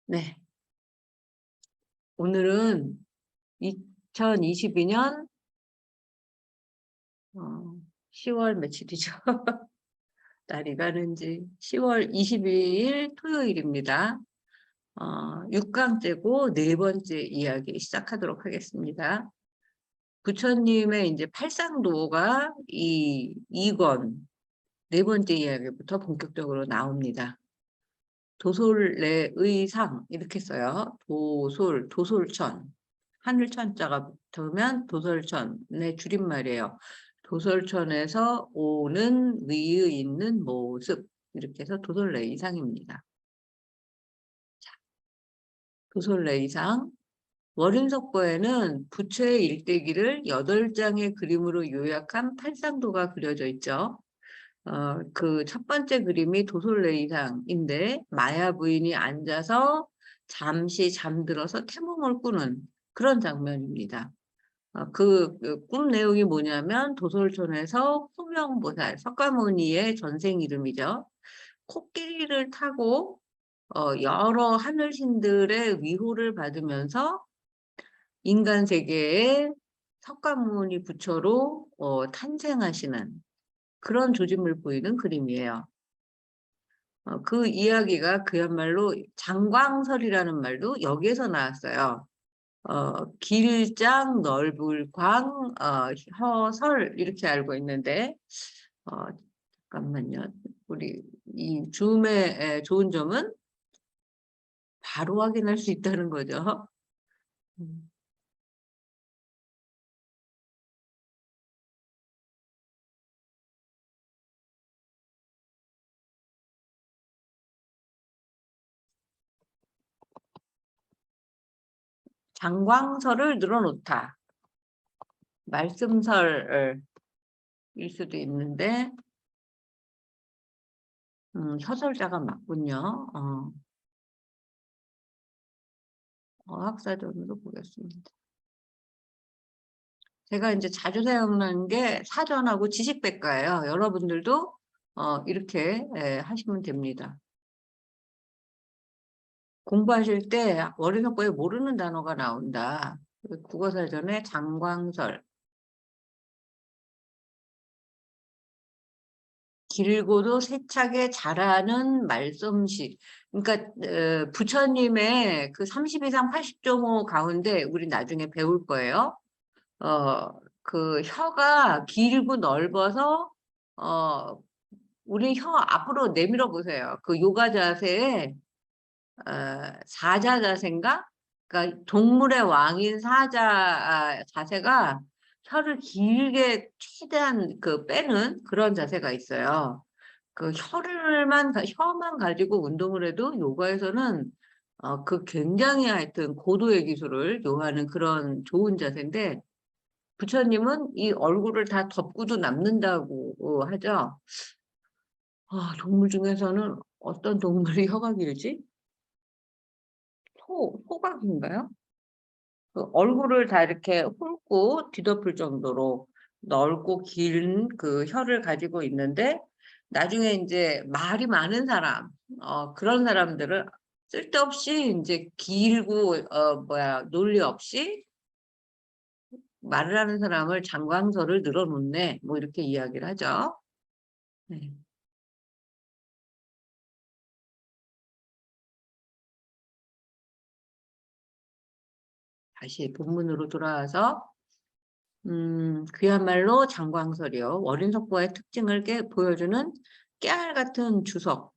네, 오늘은 2022년 10월 며칠이죠? 날이 가는지 10월 22일 토요일입니다. 6강째고 네 번째 이야기 시작하도록 하겠습니다. 부처님의 이제 팔상도가 이 2권 네 번째 이야기부터 본격적으로 나옵니다. 도솔내의상 이렇게 써요. 도솔천. 하늘천자가 붙으면 도솔천의 줄임말이에요. 도솔천에서 오는 위의 있는 모습 이렇게 해서 도솔내의상입니다. 도솔내의상 월인석보에는 부처의 일대기를 8장의 그림으로 요약한 팔상도가 그려져 있죠. 그 첫 번째 그림이 도솔레이상인데 마야 부인이 앉아서 잠시 잠들어서 태몽을 꾸는 그런 장면입니다. 그 꿈 내용이 뭐냐면 도솔촌에서 후명보살, 석가모니의 전생 이름이죠. 코끼리를 타고 여러 하늘신들의 위호를 받으면서 인간 세계에 석가모니 부처로 탄생하시는 그런 조짐을 보이는 그림이에요. 그 이야기가 그야말로 장광설이라는 말도 여기에서 나왔어요. 길장, 넓을 광, 혀설 이렇게 알고 있는데 잠깐만요. 우리 이 줌의 좋은 점은 바로 확인할 수 있다는 거죠. 장광설을 늘어놓다. 말씀설일 수도 있는데 혀설자가 맞군요. 어학사전으로 보겠습니다. 제가 이제 자주 사용하는 게 사전하고 지식백과예요. 여러분들도 이렇게 하시면 됩니다. 공부하실 때 월요석보에 모르는 단어가 나온다. 국어사전에 장광설. 길고도 세차게 잘하는 말솜씨. 그러니까 부처님의 그 30 이상 80.5 가운데 우리 나중에 배울 거예요. 그 혀가 길고 넓어서 우리 혀 앞으로 내밀어 보세요. 그 요가 자세에 사자 자세인가? 그러니까 동물의 왕인 사자 자세가 혀를 길게 최대한 그 빼는 그런 자세가 있어요. 그 혀만 가지고 운동을 해도 요가에서는 그 굉장히 하여튼 고도의 기술을 요하는 그런 좋은 자세인데 부처님은 이 얼굴을 다 덮고도 남는다고 하죠. 동물 중에서는 어떤 동물이 혀가 길지? 호각인가요? 그 얼굴을 다 이렇게 훑고 뒤덮을 정도로 넓고 긴 그 혀를 가지고 있는데 나중에 이제 말이 많은 사람, 그런 사람들은 쓸데없이 이제 길고 논리 없이 말을 하는 사람을 장광설을 늘어놓네 뭐 이렇게 이야기를 하죠. 네. 다시 본문으로 돌아와서 그야말로 장광설이요. 월인석보의 특징을 보여주는 깨알 같은 주석,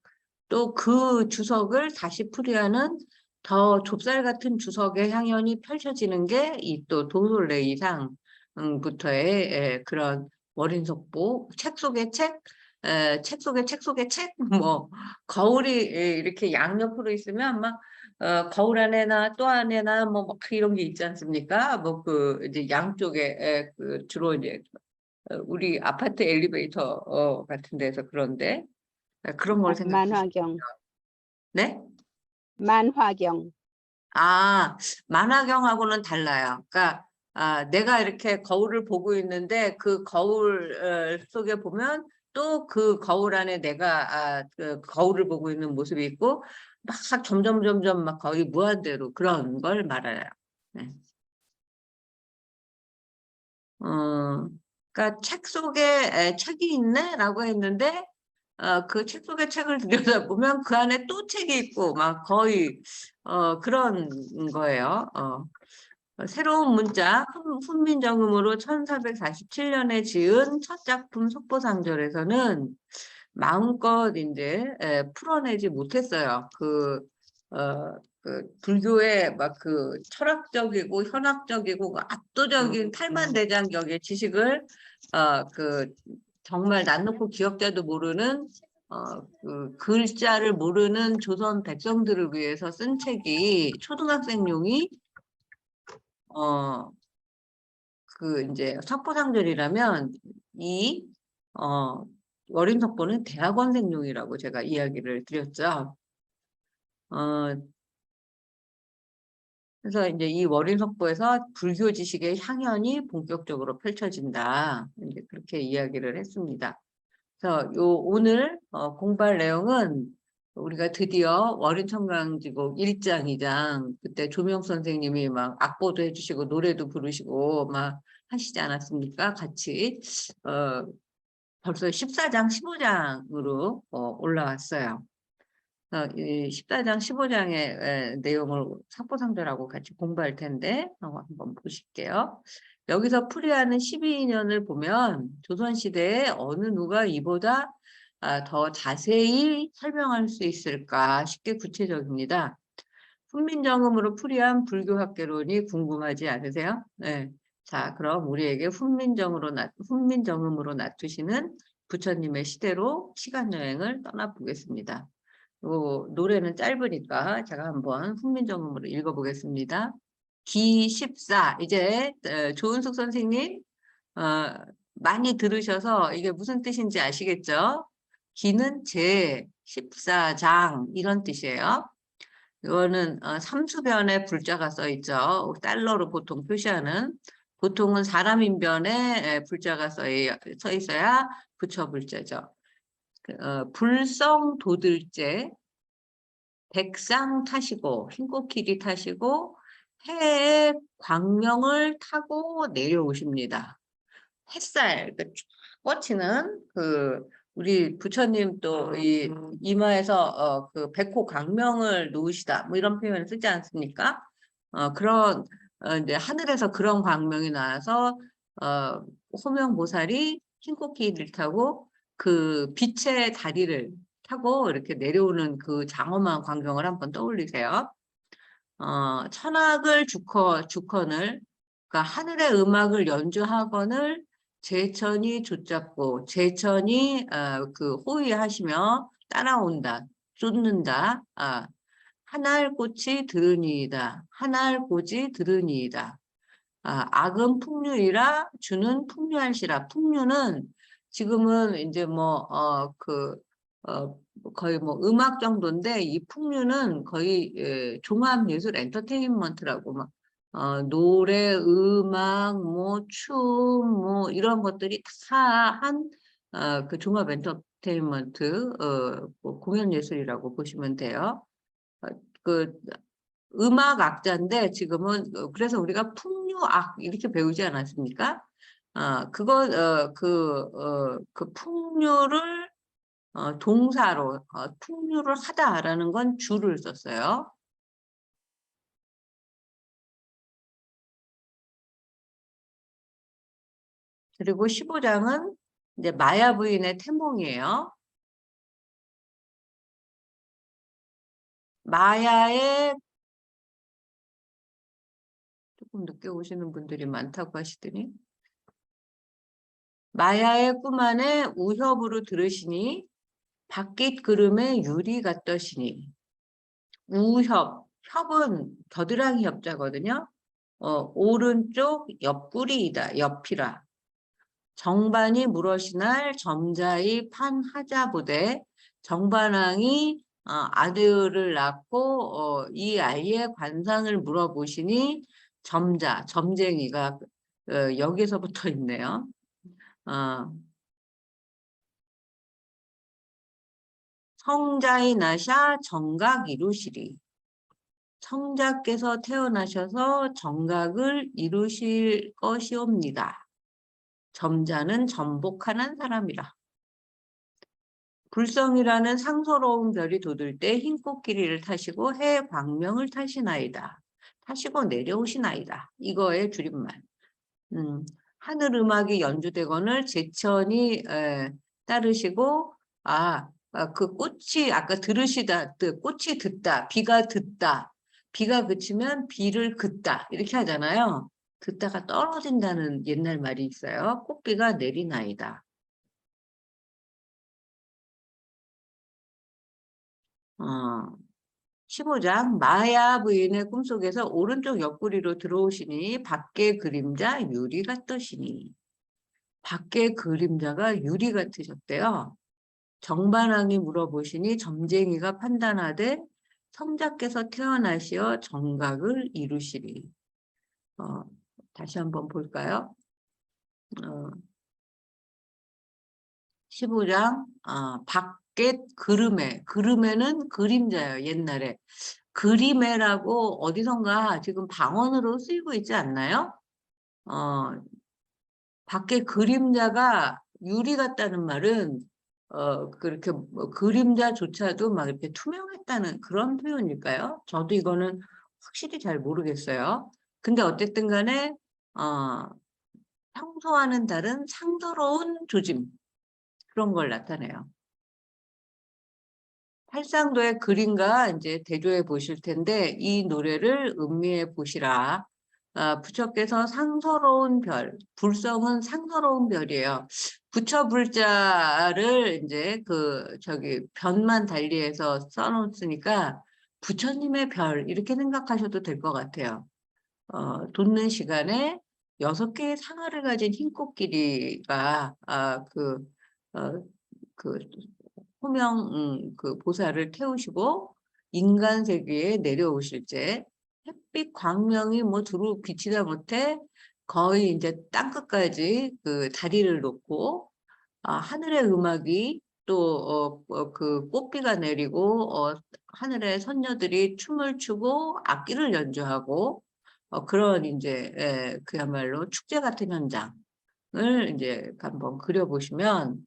또 그 주석을 다시 풀이하는 더 좁쌀 같은 주석의 향연이 펼쳐지는 게 이 또 도솔레이상부터의 그런 월인석보, 책 속의 책, 책 속의 책 속의 책, 뭐 거울이 이렇게 양옆으로 있으면 막 거울 안에나 또 안에나 뭐 이런 게 있지 않습니까? 뭐 그 이제 양쪽에 그 주로 이제 우리 아파트 엘리베이터 같은 데서 그런데 그런 걸 생각하시면 만화경. 네? 만화경. 만화경하고는 달라요. 그러니까 내가 이렇게 거울을 보고 있는데 그 거울 속에 보면 또 그 거울 안에 내가 그 거울을 보고 있는 모습이 있고 막 점점 막 거의 무한대로 그런 걸 말해요. 네. 그러니까 책 속에 책이 있네라고 했는데 그 책 속에 책을 들여다보면 그 안에 또 책이 있고 막 거의 그런 거예요. 새로운 문자 훈민정음으로 1447년에 지은 첫 작품 속보상절에서는 마음껏 이제 풀어내지 못했어요. 그 불교의 막 그 철학적이고 현학적이고 그 압도적인 탈만대장경의 지식을 그 정말 낯 놓고 기억자도 모르는 그 글자를 모르는 조선 백성들을 위해서 쓴 책이 초등학생용이 그 이제 석보상절이라면 이 월인석보는 대학원생용이라고 제가 이야기를 드렸죠. 그래서 이제 이 월인석보에서 불교 지식의 향연이 본격적으로 펼쳐진다. 이제 그렇게 이야기를 했습니다. 그래서 오늘 공부할 내용은 우리가 드디어 월인청강지곡 1장, 2장 그때 조명 선생님이 막 악보도 해주시고 노래도 부르시고 막 하시지 않았습니까? 같이 벌써 14장, 15장으로 올라왔어요. 이 14장, 15장의 내용을 석보상절하고 같이 공부할 텐데 한번 보실게요. 여기서 풀이하는 12인연을 보면 조선시대에 어느 누가 이보다 더 자세히 설명할 수 있을까 쉽게 구체적입니다. 훈민정음으로 풀이한 불교학개론이 궁금하지 않으세요? 네. 자, 그럼 우리에게 훈민정음으로 놔두시는 부처님의 시대로 시간여행을 떠나보겠습니다. 노래는 짧으니까 제가 한번 훈민정음으로 읽어보겠습니다. 기14 이제 조은숙 선생님 많이 들으셔서 이게 무슨 뜻인지 아시겠죠? 기는 제 14장 이런 뜻이에요. 이거는 삼수변에 불자가 써 있죠. 달러로 보통 표시하는 보통은 사람 인변에 불자가 써 있어야 부처 불자죠. 불성 도들제 백상 타시고 흰꽃길이 타시고 해의 광명을 타고 내려오십니다. 햇살 그 꽂히는 그 우리 부처님 또 이 이마에서 그 백호 광명을 놓으시다 뭐 이런 표현을 쓰지 않습니까? 그런 이제 하늘에서 그런 광명이 나와서 호명보살이 흰꽃길을 타고 그 빛의 다리를 타고 이렇게 내려오는 그 장엄한 광경을 한번 떠올리세요. 천악을 주컨을 그러니까 하늘의 음악을 연주하거늘 제천이 좇잡고 제천이 그 호위하시며 따라온다 쫓는다 한알꽃이 들으니이다 한알꽃이 들으니이다 악은 풍류이라 주는 풍류할시라 풍류는 지금은 이제 거의 뭐 음악 정도인데 이 풍류는 거의 종합예술 엔터테인먼트라고 막 노래, 음악, 뭐 춤, 뭐 이런 것들이 다 한 그 종합 엔터테인먼트 뭐 공연 예술이라고 보시면 돼요. 그 음악 악자인데 지금은 그래서 우리가 풍류악 이렇게 배우지 않았습니까? 그 풍류를 동사로 풍류를 하다라는 건 주를 썼어요. 그리고 15장은 이제 마야 부인의 태몽이에요. 마야의 조금 늦게 오시는 분들이 많다고 하시더니 마야의 꿈 안에 우협으로 들으시니 밖잇 구름에 유리 같더시니 우협, 협은 겨드랑이 협자거든요. 오른쪽 옆구리이다. 옆이라. 정반이 물어시날 점자의 판하자부대 정반왕이 아들을 낳고 이 아이의 관상을 물어보시니 점쟁이가 여기서부터 있네요. 성자이 나샤 정각 이루시리. 성자께서 태어나셔서 정각을 이루실 것이옵니다. 점자는 전복하는 사람이라. 불성이라는 상서로운 별이 돋을 때 흰 꽃길이를 타시고 해 광명을 타시나이다. 타시고 내려오시나이다. 이거의 줄임말. 하늘 음악이 연주되거늘 제천이 따르시고 그 꽃이 아까 들으시다 꽃이 듣다 비가 듣다 비가 그치면 비를 긋다 이렇게 하잖아요. 듣다가 떨어진다는 옛날 말이 있어요. 꽃비가 내리나이다. 15장 마야 부인의 꿈속에서 오른쪽 옆구리로 들어오시니 밖의 그림자 유리 같으시니. 밖의 그림자가 유리 같으셨대요. 정반왕이 물어보시니 점쟁이가 판단하되 성자께서 태어나시어 정각을 이루시리. 다시 한번 볼까요? 15장 밖의 그름에, 그름에는 그림자예요. 옛날에. 그림에라고 어디선가 지금 방언으로 쓰이고 있지 않나요? 밖에 그림자가 유리 같다는 말은 그렇게 뭐 그림자조차도 막 이렇게 투명했다는 그런 표현일까요? 저도 이거는 확실히 잘 모르겠어요. 근데 어쨌든 간에 평소와는 다른 상더러운 조짐 그런 걸 나타내요. 팔상도의 그림과 이제 대조해 보실 텐데 이 노래를 음미해 보시라. 부처께서 상서로운 별, 불성은 상서로운 별이에요. 부처 불자를 이제 변만 달리해서 써놓으니까 부처님의 별 이렇게 생각하셔도 될 것 같아요. 돋는 시간에 6개의 상아를 가진 흰 코끼리가 그 호명 그 보살을 태우시고 인간 세계에 내려오실 때 햇빛 광명이 뭐 두루 비치다 못해 거의 이제 땅끝까지 그 다리를 놓고 하늘의 음악이 또 그 꽃비가 내리고 하늘의 선녀들이 춤을 추고 악기를 연주하고 그런 이제 그야말로 축제 같은 현장을 이제 한번 그려보시면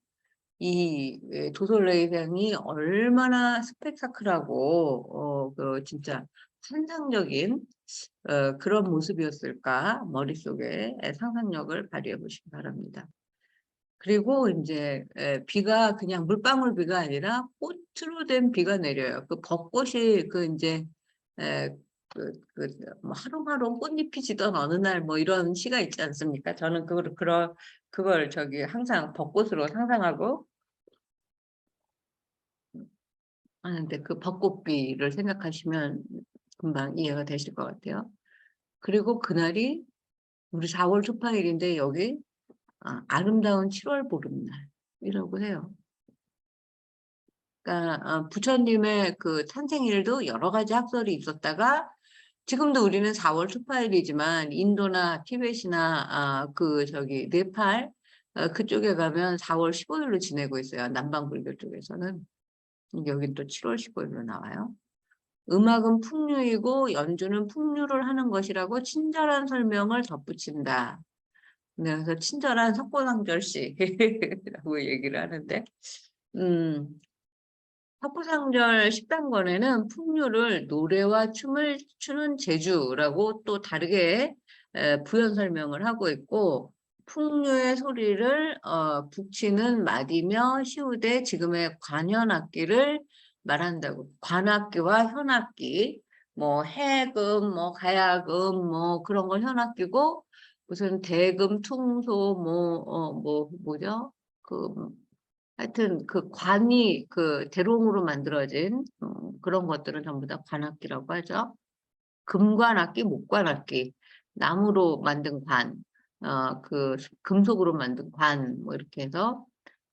이 도솔레이상이 얼마나 스펙타클하고 진짜 환상적인 그런 모습이었을까 머릿속에 상상력을 발휘해 보시기 바랍니다. 그리고 이제 비가 그냥 물방울 비가 아니라 꽃으로 된 비가 내려요. 그 벚꽃이 그 이제 뭐 하루하루 꽃잎이 지던 어느 날 뭐 이런 시가 있지 않습니까? 저는 그걸 항상 벚꽃으로 상상하고 하는데 그 벚꽃비를 생각하시면 금방 이해가 되실 것 같아요. 그리고 그날이 우리 4월 초파일인데 여기 아름다운 7월 보름날이라고 해요. 그러니까 부처님의 그 탄생일도 여러 가지 학설이 있었다가 지금도 우리는 4월 초파일이지만 인도나 티벳이나 네팔 그쪽에 가면 4월 15일로 지내고 있어요. 남방불교 쪽에서는. 여긴 또 7월 15일로 나와요. 음악은 풍류이고 연주는 풍류를 하는 것이라고 친절한 설명을 덧붙인다. 그래서 친절한 석고상절시라고 얘기를 하는데 석고상절 10단권에는 풍류를 노래와 춤을 추는 재주라고 또 다르게 부연 설명을 하고 있고 풍류의 소리를 북치는 마디며 시우대 지금의 관현악기를 말한다고. 관악기와 현악기, 뭐 해금, 뭐 가야금, 뭐 그런 걸 현악기고 무슨 대금, 퉁소, 뭐죠? 하여튼 그 관이 그 대롱으로 만들어진 그런 것들은 전부 다 관악기라고 하죠. 금관악기, 목관악기, 나무로 만든 관, 금속으로 만든 관, 뭐 이렇게 해서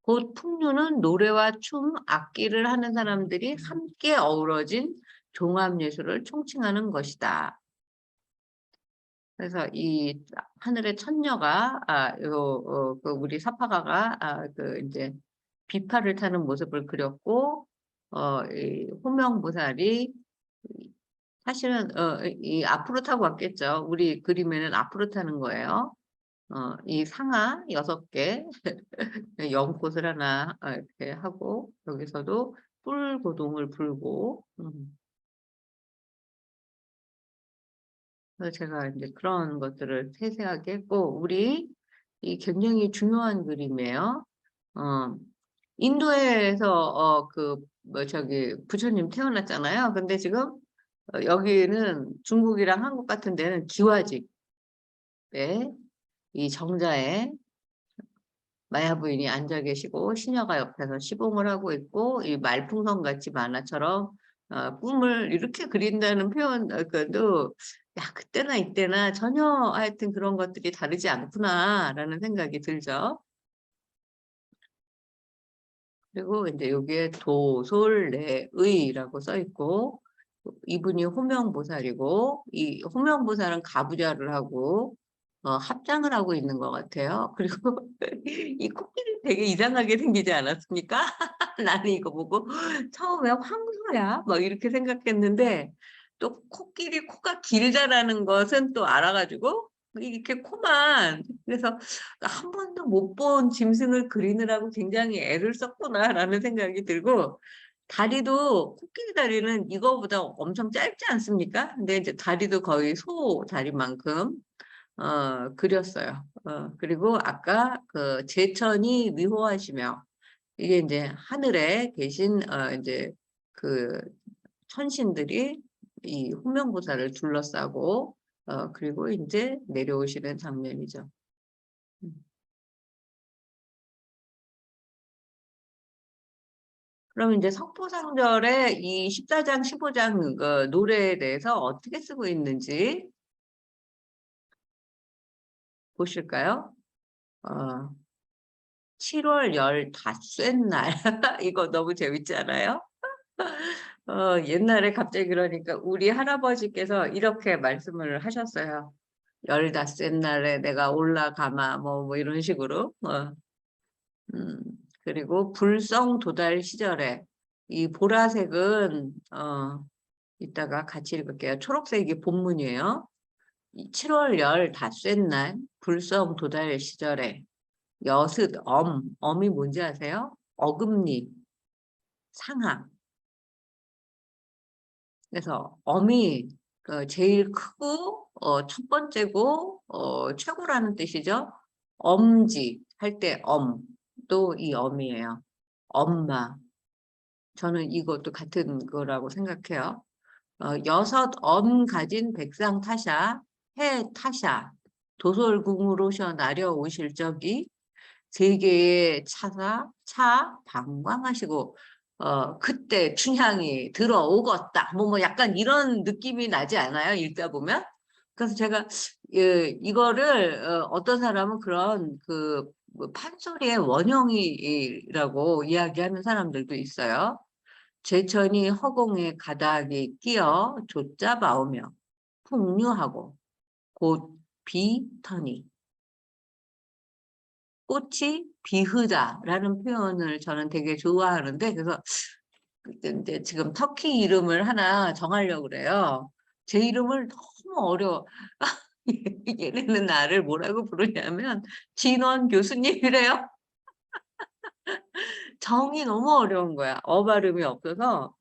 곧 풍류는 노래와 춤, 악기를 하는 사람들이 함께 어우러진 종합예술을 총칭하는 것이다. 그래서 이 하늘의 천녀가 우리 사파가가 이제 비파를 타는 모습을 그렸고 이 호명보살이 사실은 이 앞으로 타고 왔겠죠. 우리 그림에는 앞으로 타는 거예요. 이 상아 6개 연꽃을 하나 이렇게 하고 여기서도 뿔고동을 불고 그래서 제가 이제 그런 것들을 세세하게 했고 우리 이 굉장히 중요한 그림이에요. 어, 인도에서 뭐 저기 부처님 태어났잖아요. 근데 지금 여기는 중국이랑 한국 같은 데는 기와집에 이 정자에 마야 부인이 앉아 계시고 시녀가 옆에서 시봉을 하고 있고 이 말풍선 같이 만화처럼 꿈을 이렇게 그린다는 표현도 야 그때나 이때나 전혀 하여튼 그런 것들이 다르지 않구나라는 생각이 들죠. 그리고 이제 여기에 도솔래의라고 써 있고 이분이 호명보살이고 이 호명보살은 가부좌를 하고 합장을 하고 있는 것 같아요. 그리고 이 코끼리 되게 이상하게 생기지 않았습니까? 나는 이거 보고 처음에 황소야 막 이렇게 생각했는데 또 코끼리 코가 길다라는 것은 또 알아가지고 이렇게 코만 그래서 한 번도 못 본 짐승을 그리느라고 굉장히 애를 썼구나라는 생각이 들고 다리도 코끼리 다리는 이거보다 엄청 짧지 않습니까? 근데 이제 다리도 거의 소 다리만큼 그렸어요. 그리고 아까 그 제천이 위호하시며 이게 이제 하늘에 계신 이제 그 천신들이 이 호명보살을 둘러싸고 그리고 이제 내려오시는 장면이죠. 음. 그럼 이제 석포상절에 이 14장, 15장 그 노래에 대해서 어떻게 쓰고 있는지 보실까요? 어, 7월 열 닷새 날 이거 너무 재밌지 않아요? 옛날에 갑자기 그러니까 우리 할아버지께서 이렇게 말씀을 하셨어요. 열 닷새 날에 내가 올라가마 뭐 이런 식으로 음, 그리고 불성 도달 시절에 이 보라색은 이따가 같이 읽을게요. 초록색이 본문이에요. 7월 열 닷새 날 불성 도달 시절에 여습 엄이 뭔지 아세요? 어금니 상하. 그래서 엄이 제일 크고 첫 번째고 최고라는 뜻이죠. 엄지 할 때 또 이 엄이에요. 엄마. 저는 이것도 같은 거라고 생각해요. 여섯 엄 가진 백상 타샤 해 타샤 도솔궁으로셔 나려오실 적이 세계의 차 방광하시고 그때 춘향이 들어오겄다 뭐 약간 이런 느낌이 나지 않아요? 읽다 보면 그래서 제가 이거를 어떤 사람은 그런 그뭐 판소리의 원형이라고 이야기하는 사람들도 있어요. 제천이 허공에 가닥이 끼어 좆잡아오며 풍류하고 곧 비터니 꽃이 비흐다라는 표현을 저는 되게 좋아하는데 그래서 이제 지금 터키 이름을 하나 정하려고 그래요. 제 이름을 너무 어려워. 얘네는 나를 뭐라고 부르냐면 진원 교수님이래요. 정이 너무 어려운 거야. 발음이 없어서.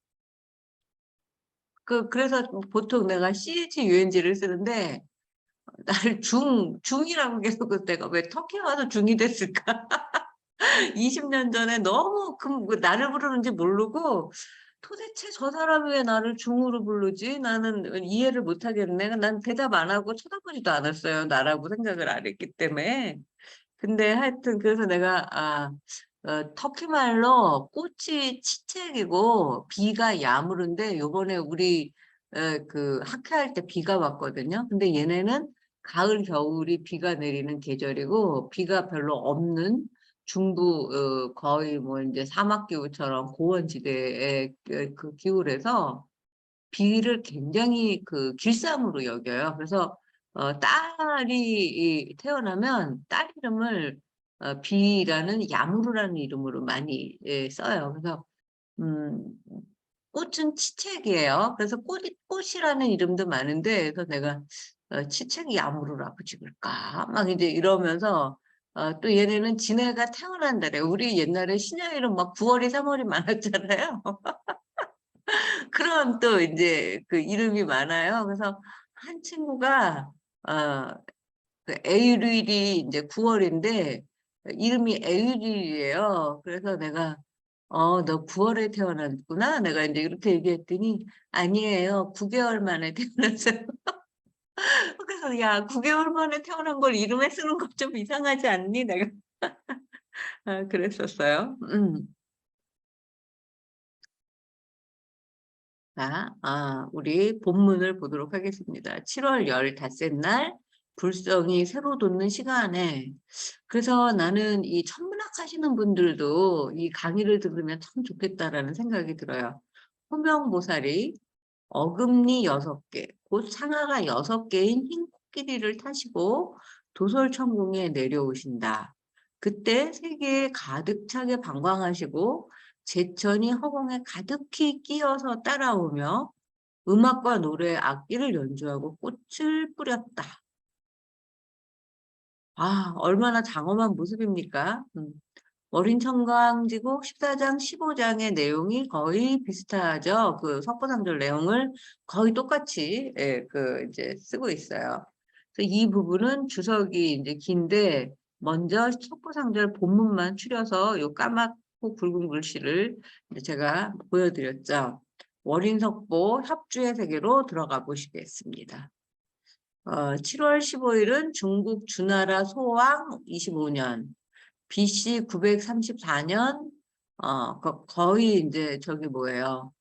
그래서 보통 내가 CHUNG를 쓰는데 나를 중이라고 계속 내가 왜 터키에 와서 중이 됐을까? 20년 전에 너무 나를 부르는지 모르고 도대체 저 사람이 왜 나를 중으로 부르지? 나는 이해를 못 하겠네. 난 대답 안 하고 쳐다보지도 않았어요. 나라고 생각을 안 했기 때문에. 근데 하여튼 그래서 내가 터키 말로 꽃이 치책이고 비가 야무른데 요번에 우리 그 학회할 때 비가 왔거든요. 근데 얘네는 가을 겨울이 비가 내리는 계절이고 비가 별로 없는 중부 거의 뭐 이제 사막 기후처럼 고원지대의 그 기후라서 비를 굉장히 그 길쌈으로 여겨요. 그래서 딸이 태어나면 딸 이름을 비라는 야무르라는 이름으로 많이 써요. 그래서 음, 꽃은 치책이에요. 그래서 꽃이라는 이름도 많은데, 그래서 내가 치책이 야무르라고 지을까? 막 이제 이러면서, 또 얘네는 지네가 태어난 달에, 우리 옛날에 신야일은 막 9월이 3월이 많았잖아요. 그런 또 이제 그 이름이 많아요. 그래서 한 친구가, 그 에이릴이 이제 9월인데, 이름이 에이릴이에요. 그래서 내가, 너 9월에 태어났구나. 내가 이제 이렇게 얘기했더니, 아니에요. 9개월 만에 태어났어요. 그래서, 야, 9개월 만에 태어난 걸 이름에 쓰는 거 좀 이상하지 않니? 내가, 그랬었어요. 자, 우리 본문을 보도록 하겠습니다. 7월 15날, 불성이 새로 돋는 시간에, 그래서 나는 이 천문학 하시는 분들도 이 강의를 들으면 참 좋겠다라는 생각이 들어요. 호명보살이 어금니 6개, 곧 상하가 6개인 흰 코끼리를 타시고 도솔천궁에 내려오신다. 그때 세계에 가득 차게 방광하시고 제천이 허공에 가득히 끼어서 따라오며 음악과 노래, 악기를 연주하고 꽃을 뿌렸다. 얼마나 장엄한 모습입니까? 어린 청강지국 14장, 15장의 내용이 거의 비슷하죠. 그 석고상절 내용을 거의 똑같이 이제 쓰고 있어요. 그래서 이 부분은 주석이 이제 긴데 먼저 석고상절 본문만 추려서 요 까맣고 굵은 글씨를 이제 제가 보여드렸죠. 월인석보 협주의 세계로 들어가 보시겠습니다. 7월 15일은 중국 주나라 소왕 25년, BC 934년, 거의 이제 저기 뭐예요.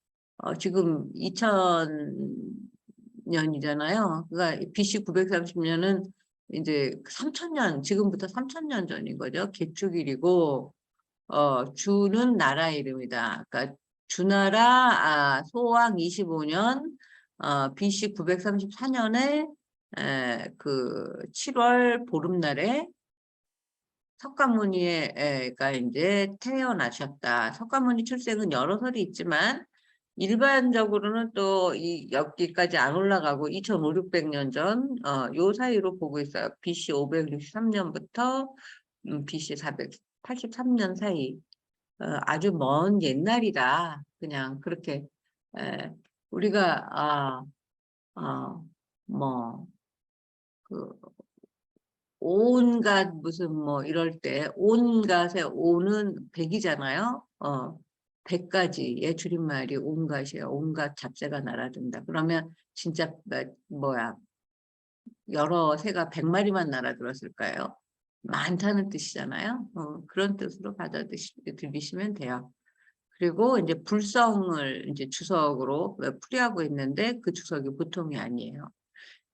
지금 2000년이잖아요. 그러니까 BC 930년은 이제 3000년, 지금부터 3000년 전인 거죠. 개축일이고, 주는 나라 이름이다. 그러니까 주나라 소왕 25년, BC 934년에 그 7월 보름날에 석가모니가 이제 태어나셨다. 석가모니 출생은 여러 설이 있지만 일반적으로는 또 여기까지 안 올라가고 2500, 600년 전, 요 사이로 보고 있어요. BC 563년부터 BC 483년 사이. 아주 먼 옛날이다. 그냥 그렇게, 우리가, 뭐, 그, 온갖 무슨 뭐 이럴 때 온갖의 온은 백이잖아요. 100가지의 줄임말이 온갖이에요. 온갖 잡새가 날아든다. 그러면 진짜 뭐야 여러 새가 100마리만 날아들었을까요? 많다는 뜻이잖아요. 그런 뜻으로 받아들이시면 돼요. 그리고 이제 불성을 이제 주석으로 풀이하고 있는데 그 주석이 보통이 아니에요.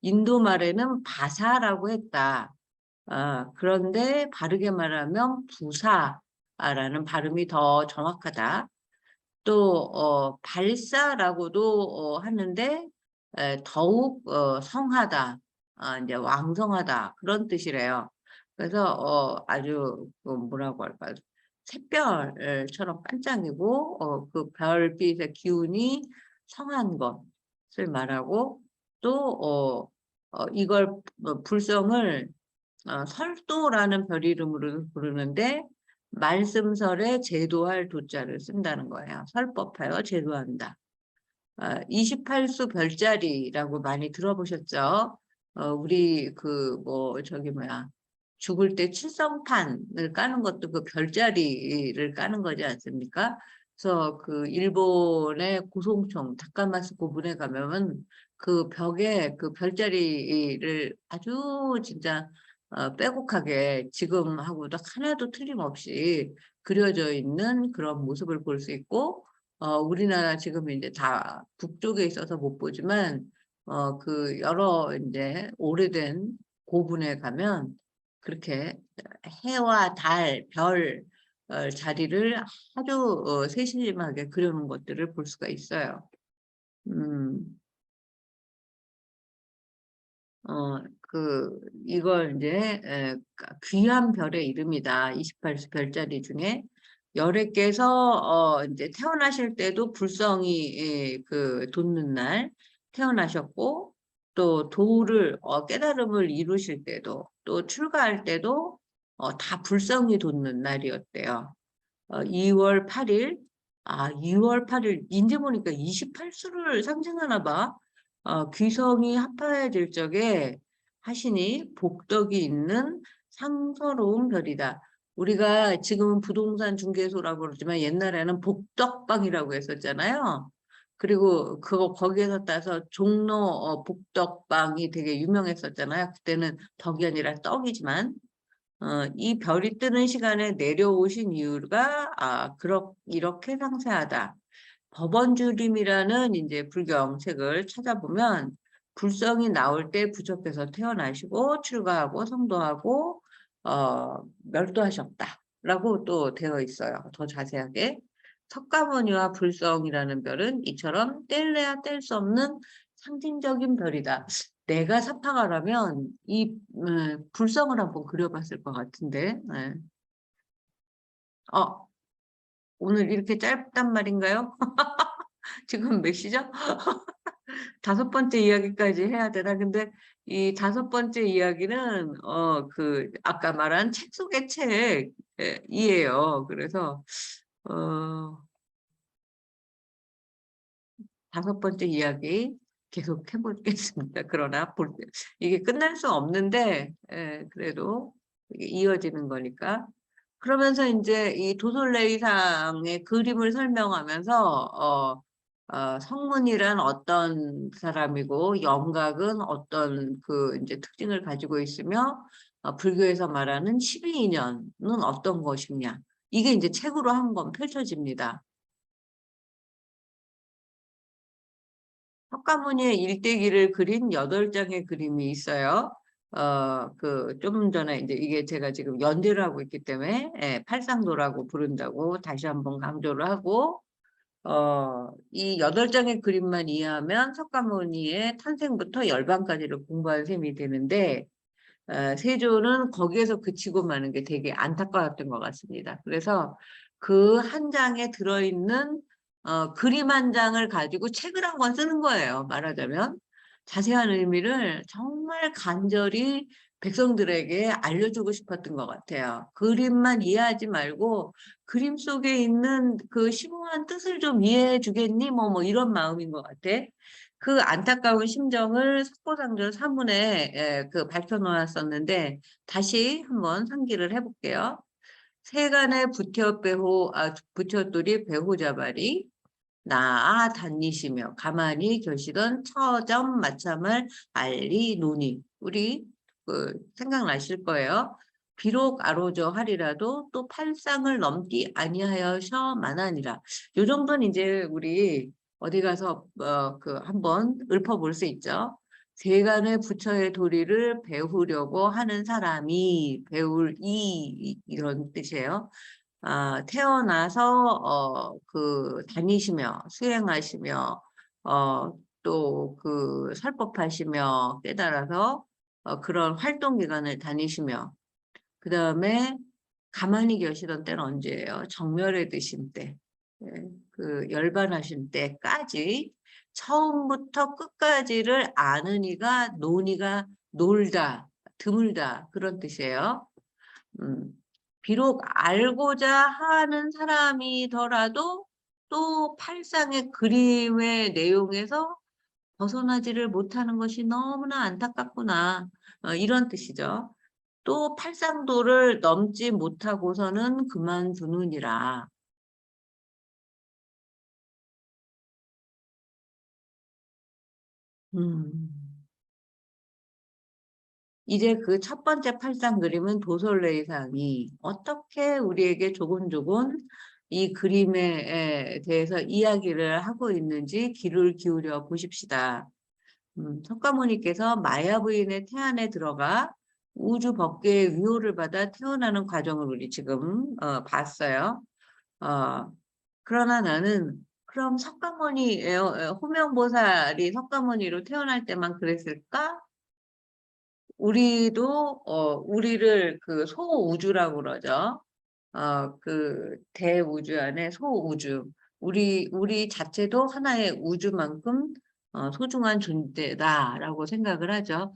인도 말에는 바사라고 했다. 그런데 바르게 말하면 부사라는 발음이 더 정확하다. 또 발사라고도 하는데 더욱 성하다, 이제 왕성하다 그런 뜻이래요. 그래서 아주 뭐라고 할까요? 샛별처럼 반짝이고 그 별빛의 기운이 성한 것을 말하고 또 이걸 불성을 설도라는 별 이름으로 부르는데 말씀설에 제도할 도자를 쓴다는 거예요. 설법하여 제도한다. 28수 별자리라고 많이 들어보셨죠? 우리 저기 뭐야 죽을 때 칠성판을 까는 것도 그 별자리를 까는 거지 않습니까? 그래서 그 일본의 고송총 다카마스 고분에 가면은 그 벽에 그 별자리를 아주 진짜 빼곡하게 지금하고도 하나도 틀림없이 그려져 있는 그런 모습을 볼 수 있고, 우리나라 지금 이제 다 북쪽에 있어서 못 보지만, 그 여러 이제 오래된 고분에 가면 그렇게 해와 달, 별, 자리를 아주 세심하게 그려놓은 것들을 볼 수가 있어요. 이걸 이제 귀한 별의 이름이다. 28수 별자리 중에 열에 깨서 이제 태어나실 때도 불성이 그 돋는 날 태어나셨고, 또 도를 깨달음을 이루실 때도, 또 출가할 때도 다 불성이 돋는 날이었대요. 2월 8일. 2월 8일 이제 보니까 28수를 상징하나 봐. 귀성이 합하여질 적에 하시니 복덕이 있는 상서로운 별이다. 우리가 지금은 부동산 중개소라고 그러지만 옛날에는 복덕방이라고 했었잖아요. 그리고 그거 거기에서 따서 종로 복덕방이 되게 유명했었잖아요. 그때는 덕이 아니라 떡이지만 이 별이 뜨는 시간에 내려오신 이유가 이렇게 상세하다. 법원주림이라는 이제 불경 책을 찾아보면 불성이 나올 때 부처께서 태어나시고 출가하고 성도하고 멸도하셨다라고 또 되어 있어요. 더 자세하게. 석가모니와 불성이라는 별은 이처럼 뗄래야 뗄 수 없는 상징적인 별이다. 내가 사파가라면 이 불성을 한번 그려봤을 것 같은데. 네. 오늘 이렇게 짧단 말인가요? 지금 몇 시죠? 5번째 이야기까지 해야 되나? 근데 이 5번째 이야기는 아까 말한 책 속의 책이에요. 그래서 어 5번째 이야기 계속 해보겠습니다. 그러나 이게 끝날 수 없는데 그래도 이게 이어지는 거니까. 그러면서 이제 이 도솔레이상의 그림을 설명하면서 성문이란 어떤 사람이고 염각은 어떤 그 이제 특징을 가지고 있으며 불교에서 말하는 12인연은 어떤 것이냐. 이게 이제 책으로 한권 펼쳐집니다. 석가모니의 일대기를 그린 8장의 그림이 있어요. 좀 전에 이제 이게 제가 지금 연재를 하고 있기 때문에 팔상도라고 부른다고 다시 한번 강조를 하고, 이 8장의 그림만 이해하면 석가모니의 탄생부터 열반까지를 공부한 셈이 되는데, 세조는 거기에서 그치고 마는 게 되게 안타까웠던 것 같습니다. 그래서 그 한 장에 들어있는 그림 한 장을 가지고 책을 한 권 쓰는 거예요. 말하자면 자세한 의미를 정말 간절히 백성들에게 알려주고 싶었던 것 같아요. 그림만 이해하지 말고 그림 속에 있는 그 심오한 뜻을 좀 이해해 주겠니? 뭐 이런 마음인 것 같아. 그 안타까운 심정을 석고상전 사문에 그 밝혀놓았었는데 다시 한번 상기를 해볼게요. 세간의 부처돌이 배후자발이 나아 다니시며 가만히 계시던 처점 마참을 알리노니. 우리 생각나실 거예요. 비록 아로저 하리라도 또 팔상을 넘기 아니하여셔만하니라. 요 정도는 이제 우리 어디 가서 한번 읊어볼 수 있죠. 세간의 부처의 도리를 배우려고 하는 사람이 배울 이런 뜻이에요. 태어나서 다니시며 수행하시며 또 그 설법하시며 깨달아서 그런 활동 기간을 다니시며 그 다음에 가만히 계시던 때는 언제예요? 정멸에 드신 때, 그 열반하신 때까지 처음부터 끝까지를 아는 이가 노니가 놀다, 드물다 그런 뜻이에요. 비록 알고자 하는 사람이더라도 또 팔상의 그림의 내용에서 벗어나지를 못하는 것이 너무나 안타깝구나. 이런 뜻이죠. 또 팔상도를 넘지 못하고서는 그만두느니라. 음. 이제 그 첫 번째 팔상 그림은 도솔레이상이 어떻게 우리에게 조곤조곤 이 그림에 대해서 이야기를 하고 있는지 귀를 기울여 보십시다. 석가모니께서 마야 부인의 태안에 들어가 우주 법계의 위호를 받아 태어나는 과정을 우리 지금 봤어요. 그러나 나는 그럼 석가모니 호명보살이 석가모니로 태어날 때만 그랬을까? 우리도 우리를 그 소우주라고 그러죠. 그 대우주 안에 소우주, 우리 자체도 하나의 우주만큼 소중한 존재다라고 생각을 하죠.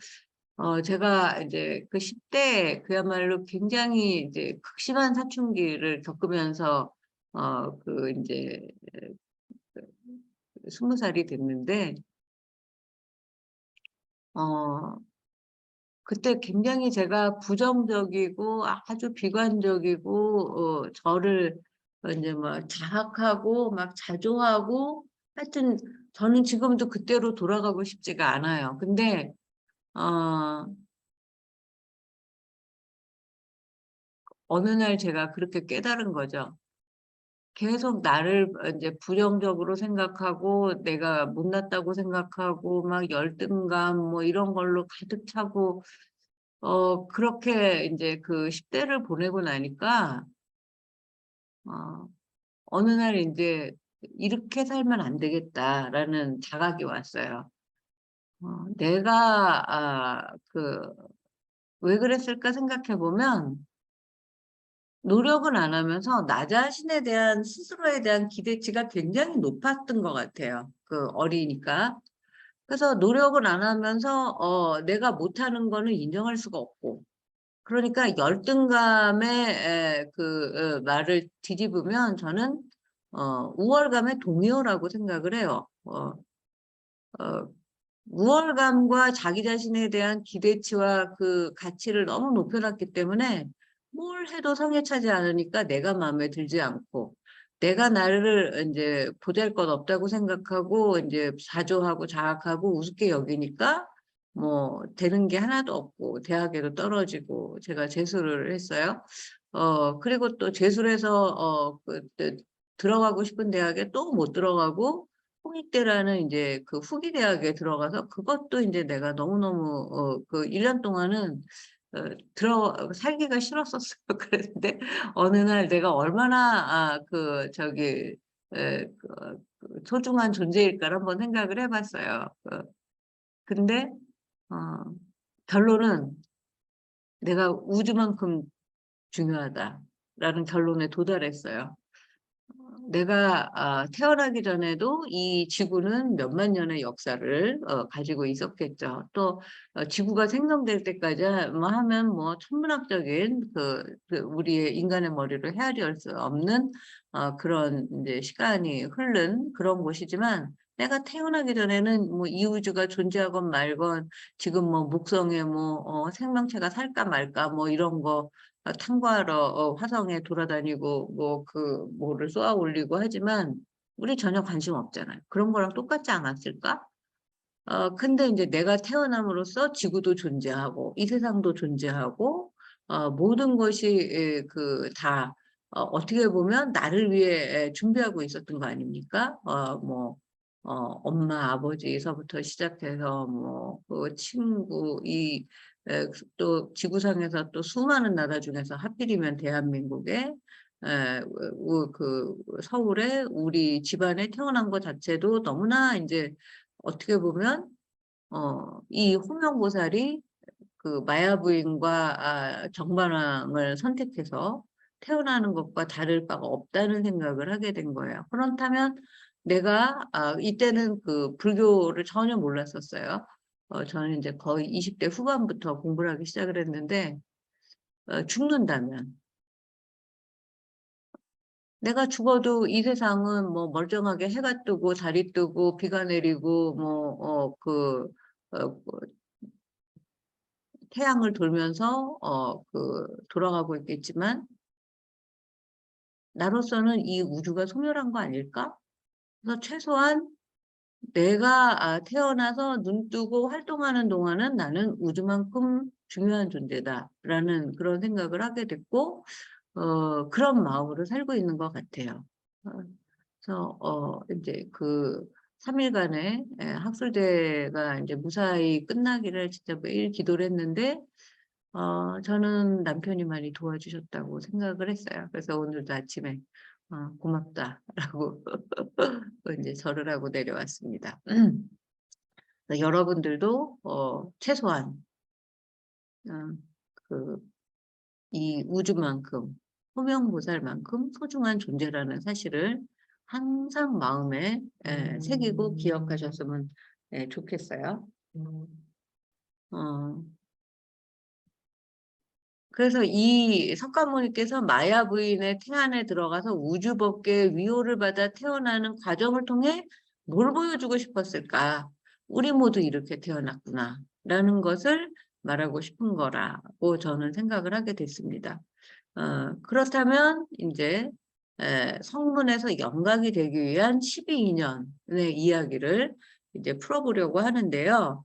제가 이제 그 10대 그야말로 굉장히 이제 극심한 사춘기를 겪으면서 그 이제 20살이 됐는데 어 그때 굉장히 제가 부정적이고 아주 비관적이고 저를 이제 뭐 자학하고 막 자조하고 하여튼 저는 지금도 그때로 돌아가고 싶지가 않아요. 근데 어 어느 날 제가 그렇게 깨달은 거죠. 계속 나를 인제 부정적으로 생각하고 내가 못났다고 생각하고 막 열등감 뭐 이런 걸로 가득 차고 그렇게 인제 그 10 대를 보내고 나니까 어 어느 날 인제 '이렇게 살면 안 되겠다.'라는 자각이 왔어요. 내가 왜 그랬을까 생각해 보면 노력은 안 하면서 나 자신에 대한 스스로에 대한 기대치가 굉장히 높았던 것 같아요, 그 어리니까. 그래서 노력은 안 하면서 내가 못하는 거는 인정할 수가 없고 그러니까 열등감의 말을 뒤집으면 저는 우월감의 동의어라고 생각을 해요. 어 우월감과 자기 자신에 대한 기대치와 그 가치를 너무 높여 놨기 때문에 뭘 해도 성에 차지 않으니까 내가 마음에 들지 않고 내가 나를 인제 보잘것없다고 생각하고 인제 자조하고 자학하고 우습게 여기니까 뭐 되는 게 하나도 없고 대학에도 떨어지고 제가 재수를 했어요. 그리고 또 재수를 해서 들어가고 싶은 대학에 또 못 들어가고 홍익대라는 인제 그 후기 대학에 들어가서 그것도 인제 내가 너무너무 그 1년 동안은 살기가 싫었었어요. 그랬는데 어느 날 내가 얼마나 소중한 존재일까를 한번 생각을 해 봤어요. 근데 어 결론은 '내가 우주만큼 중요하다.'라는 결론에 도달했어요. 내가 태어나기 전에도 이 지구는 몇만 년의 역사를 가지고 있었겠죠. 또 지구가 생성될 때까지 하면 뭐 천문학적인 우리의 인간의 머리로 헤아릴 수 없는 그런 인제 시간이 흐른 그런 곳이지만 내가 태어나기 전에는 뭐 이 우주가 존재하건 말건 지금 뭐 목성에 뭐 생명체가 살까 말까 뭐 이런 거 탐구하러 화성에 돌아다니고 뭐 뭐를 쏘아 올리고 하지만 우리 전혀 관심 없잖아요. 그런 거랑 똑같지 않았을까? 근데 인제 내가 태어남으로써 지구도 존재하고 이 세상도 존재하고 모든 것이 다 어떻게 보면 나를 위해 준비하고 있었던 거 아닙니까? 엄마, 아버지에서부터 시작해서 뭐 친구 또 지구상에서 또 수많은 나라 중에서 하필이면 대한민국에 서울에 우리 집안에 태어난 것 자체도 너무나 인제 어떻게 보면 이 호명보살이 그 마야 부인과 정반왕을 선택해서 태어나는 것과 다를 바가 없다는 생각을 하게 된 거예요. 그렇다면 내가 이때는 그 불교를 전혀 몰랐었어요. 저는 인제 거의 20대 후반부터 공부를 하기 시작을 했는데 죽는다면 내가 죽어도 이 세상은 뭐 멀쩡하게 해가 뜨고 달이 뜨고 비가 내리고 태양을 돌면서 돌아가고 있겠지만 나로서는 '이 우주가 소멸한 거 아닐까?' 그래서 최소한 내가 태어나서 눈 뜨고 활동하는 동안은 '나는 우주만큼 중요한 존재다.'라는 그런 생각을 하게 됐고 그런 마음으로 살고 있는 것 같아요. 어 그래서 인제 그 3 일간의 학술대가 인제 무사히 끝나기를 진짜 매일 기도를 했는데 저는 남편이 많이 도와주셨다고 생각을 했어요. 그래서 오늘도 아침에 고맙다."라고 인제 절을 하고 내려왔습니다. 그래서 여러분들도 최소한 어 그 이 우주만큼 소명보살만큼 소중한 존재라는 사실을 항상 마음에 새기고 기억하셨으면 좋겠어요. 그래서 이 석가모니께서 마야 부인의 태안에 들어가서 우주법계의 위호를 받아 태어나는 과정을 통해 뭘 보여주고 싶었을까? 우리 모두 이렇게 태어났구나 라는 것을 말하고 싶은 거라고 저는 생각을 하게 됐습니다. 그렇다면 이제 성문에서 영각이 되기 위한 12인연의 이야기를 이제 풀어보려고 하는데요.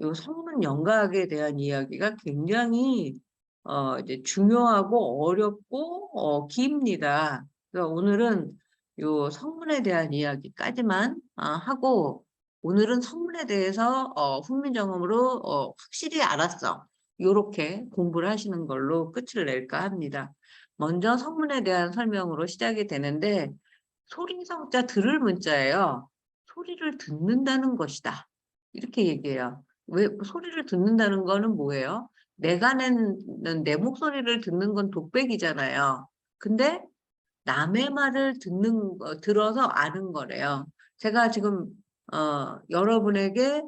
요 성문 영각에 대한 이야기가 굉장히 이제 중요하고 어렵고 깁니다. 그래서 오늘은 요 성문에 대한 이야기까지만 하고, 오늘은 성문에 대해서 훈민정음으로 확실히 알았어, 요렇게 공부를 하시는 걸로 끝을 낼까 합니다. 먼저 성문에 대한 설명으로 시작이 되는데, 소리성자 들을 문자예요. 소리를 듣는다는 것이다, 이렇게 얘기해요. 왜 소리를 듣는다는 거는 뭐예요? 내가 내는 내 목소리를 듣는 건 독백이잖아요. 근데 남의 말을 들어서 아는 거래요. 제가 지금 여러분에게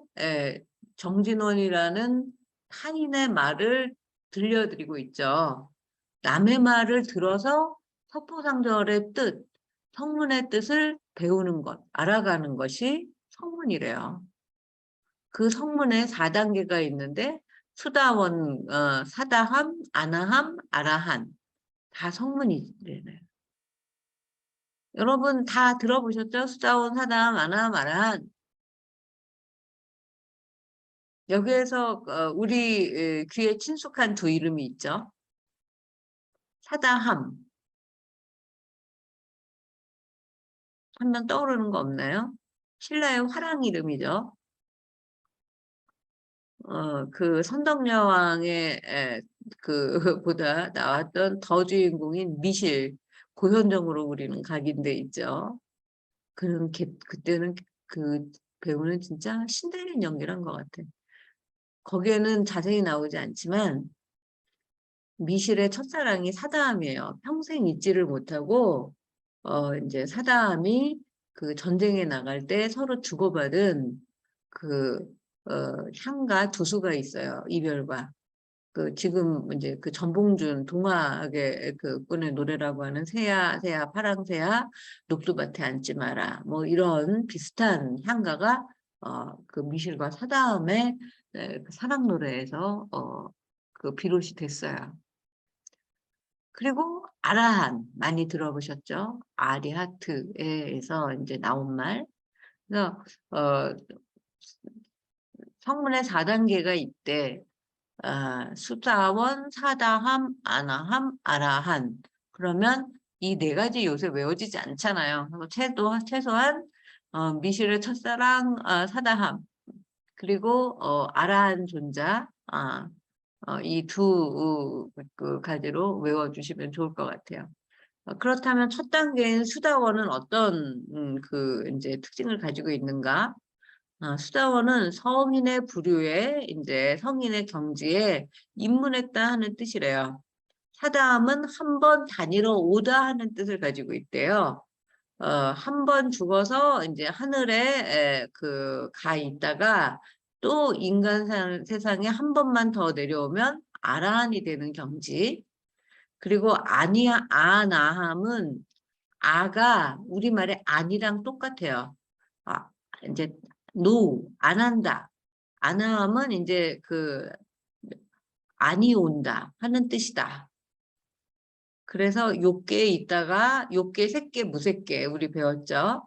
정진원이라는 타인의 말을 들려드리고 있죠. 남의 말을 들어서 석포상절의 뜻, 성문의 뜻을 배우는 것, 알아가는 것이 성문이래요. 그 성문에 4단계가 있는데 수다원, 사다함, 아나함, 아라한, 다 성문이래요. 여러분 다 들어보셨죠? 수다원, 사다함, 아나함, 아라한. 여기에서 우리 귀에 친숙한 두 이름이 있죠. 사다함. 한 명 떠오르는 거 없나요? 신라의 화랑 이름이죠. 그 선덕여왕의 보다 나왔던 더 주인공인 미실, 고현정으로 우리는 각인돼 있죠. 그때는 그 배우는 진짜 신들린 연기를 것 같아. 거기에는 자세히 나오지 않지만 미실의 첫사랑이 사다함이에요. 평생 잊지를 못하고 이제 사다함이 그 전쟁에 나갈 때 서로 주고받은 그 향가 두수가 있어요. 이별과. 그 지금 이제 그 전봉준 동화의 그 분의 노래라고 하는 새야 새야 파랑새야 녹두밭에 앉지 마라, 뭐 이런 비슷한 향가가 그 미실과 사다음의 그 사랑 노래에서 그 비롯이 됐어요. 그리고 아라한 많이 들어보셨죠? 아리하트에서 이제 나온 말. 그래서 성문에 4단계가 있대. 수다원, 사다함, 아나함, 아라한. 그러면 이 네 가지 요새 외워지지 않잖아요. 최소한 미실의 첫사랑, 사다함, 그리고 아라한 존자, 이 두 가지로 외워주시면 좋을 것 같아요. 그렇다면 첫 단계인 수다원은 어떤 이제 특징을 가지고 있는가? 수다원은 성인의 부류에 이제 성인의 경지에 입문했다 하는 뜻이래요. 사다함은 한 번 다니러 오다 하는 뜻을 가지고 있대요. 한 번 죽어서 이제 하늘에 가 있다가 또 인간 세상에 한 번만 더 내려오면 아라한이 되는 경지. 그리고 아나함은 아가 우리말에 아니랑 똑같아요. 이제 안 한다. 아나함은 이제 안이 온다 하는 뜻이다. 그래서 욕계에 있다가 욕계, 색계, 무색계 우리 배웠죠.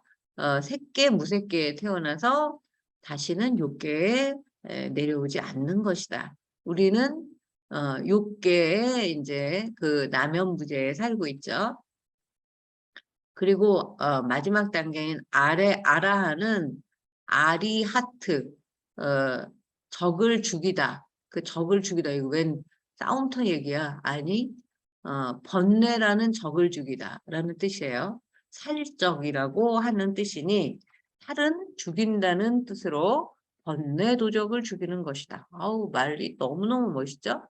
색계, 무색계에 태어나서 다시는 욕계에 내려오지 않는 것이다. 우리는 욕계에 이제 그 남연부재에 살고 있죠. 그리고 마지막 단계인 아라하는 아리하트, 적을 죽이다. 그 적을 죽이다. 이거 웬 싸움터 얘기야? 아니, 번뇌라는 적을 죽이다 라는 뜻이에요. 살적이라고 하는 뜻이니 살은 죽인다는 뜻으로 번뇌도적을 죽이는 것이다. 아우, 말이 너무너무 멋있죠?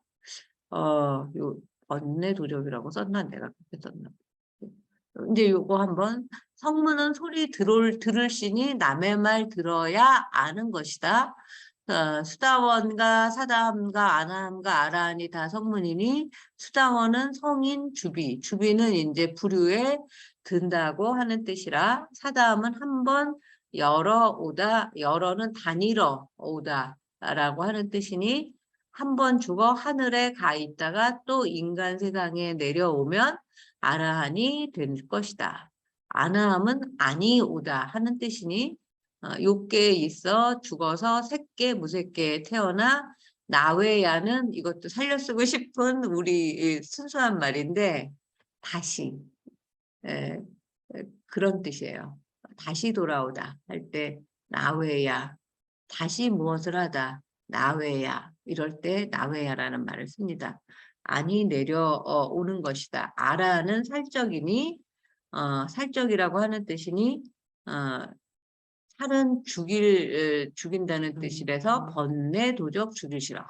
번뇌도적이라고 썼나 내가 그렇게 썼나. 이제 요거 한번 성문은 소리 들을시니 남의 말 들어야 아는 것이다. 수다원과 사다함과 아나함과 아라함이 다 성문이니 수다원은 성인 주비는 이제 부류에 든다고 하는 뜻이라 사다함은 한번 열어오다 열어는 다니러 오다라고 하는 뜻이니 한 번 죽어 하늘에 가 있다가 또 인간 세상에 내려오면 아라한이 될 것이다. 아나함은 아니 오다 하는 뜻이니 욕계에 있어 죽어서 새끼 무새끼에 태어나 나외야는 이것도 살려 쓰고 싶은 우리 순수한 말인데 다시 에, 그런 뜻이에요. 다시 돌아오다 할 때 나외야 다시 무엇을 하다 나외야 이럴 때 나외야라는 말을 씁니다. 아니 내려오는 것이다. 아라는 살적이니 살적이라고 하는 뜻이니 살은 죽인다는 뜻이라서 번뇌 도적 죽이시라.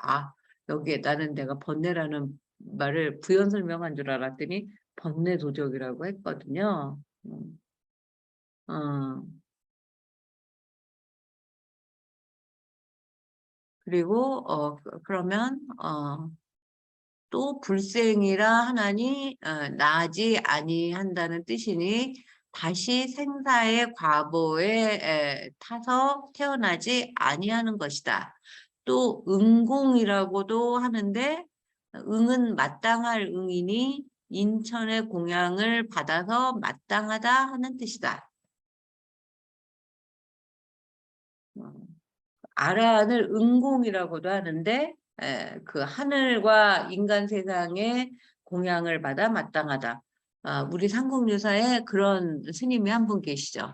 여기에 나는 내가 번뇌라는 말을 부연 설명한 줄 알았더니 번뇌 도적이라고 했거든요. 그리고 그러면 또 불생이라 하나니 나지 아니한다는 뜻이니 다시 생사의 과보에 타서 태어나지 아니하는 것이다. 또 응공이라고도 하는데 응은 마땅할 응이니 인천의 공양을 받아서 마땅하다 하는 뜻이다. 아라한을 응공이라고도 하는데 그 하늘과 인간 세상의 공양을 받아 마땅하다. 우리 삼국유사에 그런 스님이 한 분 계시죠.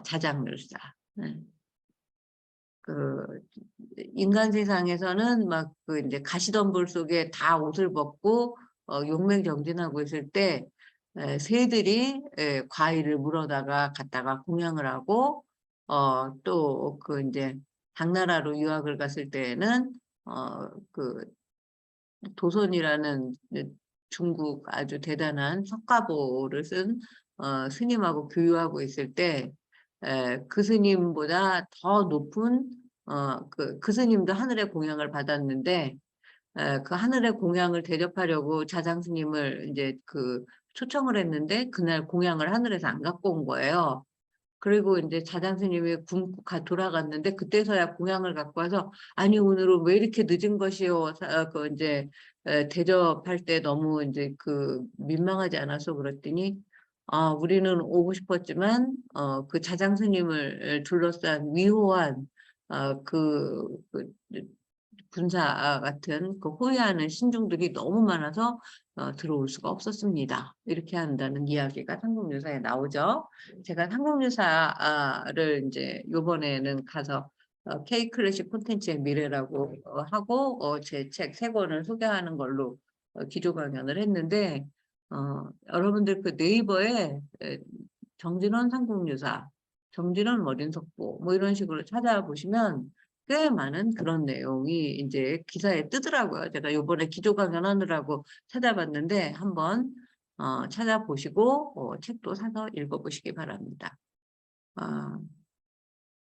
자장률사. 그 인간 세상에서는 막 그 이제 가시덤불 속에 다 옷을 벗고 용맹정진하고 있을 때 새들이 과일을 물어다가 갖다가 공양을 하고 또 그 이제 당나라로 유학을 갔을 때에는 그 도손이라는 중국 아주 대단한 석가보를 쓴 스님하고 교유하고 있을 때 그 스님보다 더 높은 그 스님도 하늘의 공양을 받았는데 그 하늘의 공양을 대접하려고 자장 스님을 이제 그 초청을 했는데 그날 공양을 하늘에서 안 갖고 온 거예요. 그리고 이제 자장 스님이 굶고 돌아갔는데 그때서야 공양을 갖고 와서 아니 오늘은 왜 이렇게 늦은 것이요? 그 이제 대접할 때 너무 이제 그 민망하지 않아서 그랬더니 우리는 오고 싶었지만 그 자장 스님을 둘러싼 위호한 그 군사 같은 그 호위하는 신중들이 너무 많아서 들어올 수가 없었습니다. 이렇게 한다는 이야기가 삼국유사에 나오죠. 제가 삼국유사를 이제 요번에는 가서 K 클래식 콘텐츠의 미래라고 하고 제 책 3권을 소개하는 걸로 기조 강연을 했는데 여러분들 그 네이버에 정진원 삼국유사, 정진원 머린속보 뭐 이런 식으로 찾아보시면 꽤 많은 그런 내용이 이제 기사에 뜨더라고요. 제가 요번에 기조 강연하느라고 찾아봤는데 한번 찾아보시고 책도 사서 읽어보시기 바랍니다.